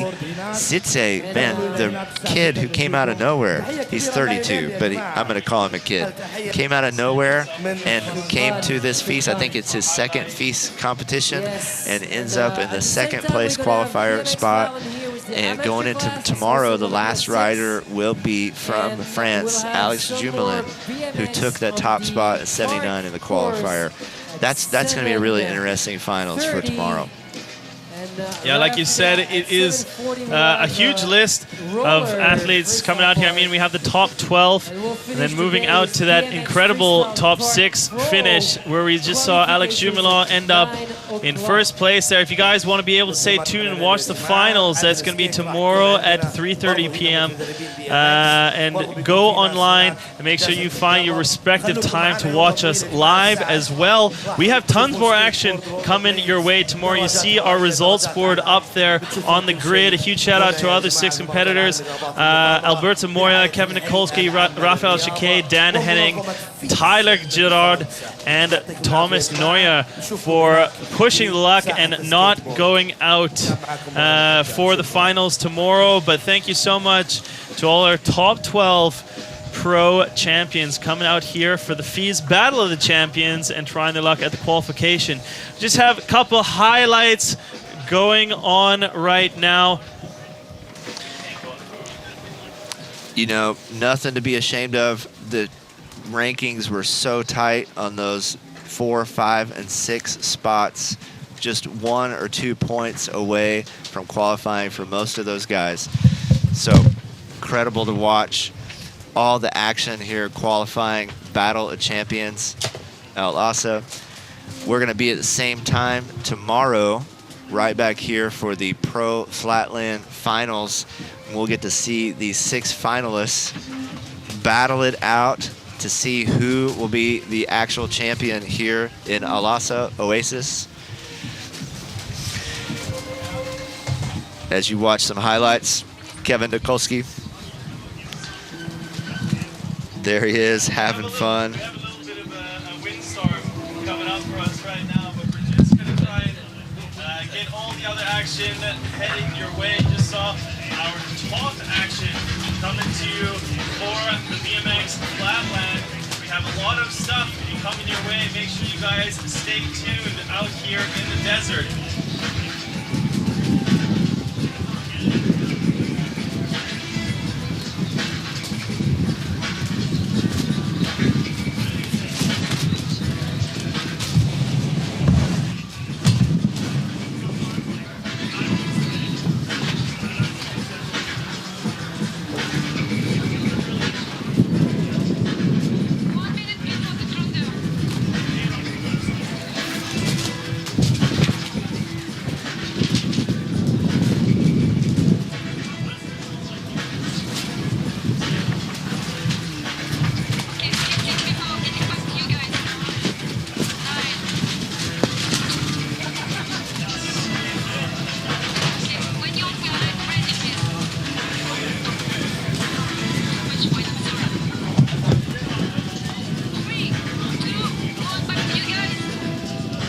Sitze, man, the kid who came out of nowhere. He's 32, but I'm going to call him a kid. Came out of nowhere and came to this Feast. I think it's his second Feast competition, and ends up in the 2nd place qualifier spot. And going into tomorrow, the last rider will be from France, Alex Jumelin, who took that top spot at 79 in the qualifier. That's going to be a really interesting finals for tomorrow. Yeah, like you said, it is a huge list of athletes coming out here. I mean, we have the top 12, and then moving out to that incredible top 6 finish where we just saw Alex Jumelin end up in 1st place there. If you guys want to be able to stay tuned and watch the finals, that's going to be tomorrow at 3:30 p.m. And go online and make sure you find your respective time to watch us live as well. We have tons more action coming your way tomorrow. You see our results board up there on the grid. A huge shout out to our other 6 competitors, Alberto Moya, Kevin Nikolsky, Raphael Chiquet, Dan Henning, Tyler Girard, and Thomas Neuer for pushing the luck and not going out for the finals tomorrow. But thank you so much to all our top 12 pro champions coming out here for the FIS Battle of the Champions and trying their luck at the qualification. Just have a couple highlights going on right now. You know, nothing to be ashamed of. The rankings were so tight on those 4, 5, and 6 spots. Just 1 or 2 points away from qualifying for most of those guys. So incredible to watch all the action here qualifying Battle of Champions. Also, we're going to be at the same time tomorrow, right back here for the Pro Flatland Finals. We'll get to see these 6 finalists battle it out to see who will be the actual champion here in Alasa Oasis. As you watch some highlights, Kevin Nikolsky. There he is, having fun. We have a little bit of a windstorm coming up for us right now, but we're just going to try and get all the other action heading your way. Just saw our top action coming to you for the BMX Flatland. We have a lot of stuff coming your way. Make sure you guys stay tuned out here in the desert.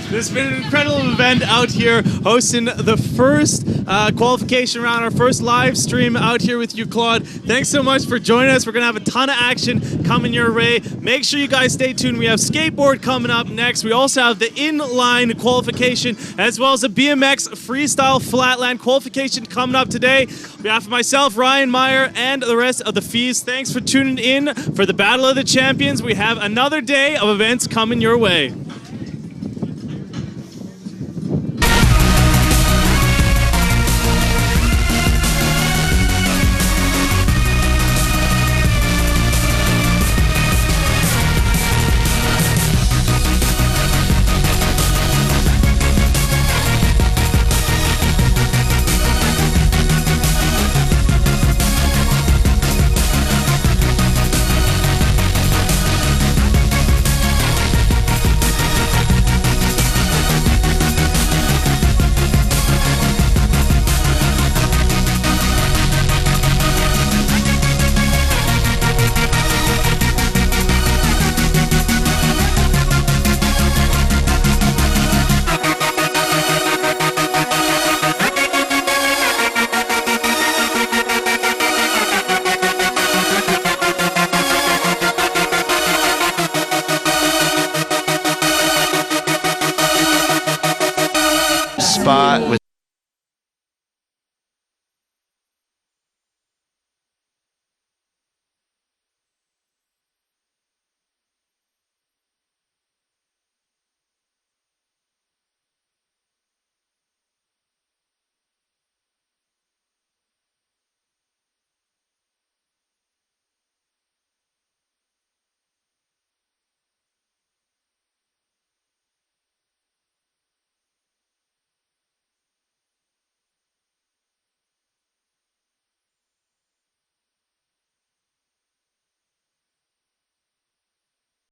This has been an incredible event out here, hosting the first qualification round, our first live stream out here with you, Claude. Thanks so much for joining us. We're going to have a ton of action coming your way. Make sure you guys stay tuned. We have skateboard coming up next. We also have the inline qualification, as well as the BMX freestyle flatland qualification coming up today. On behalf of myself, Ryan Meyer, and the rest of the FIS, thanks for tuning in for the Battle of the Champions. We have another day of events coming your way.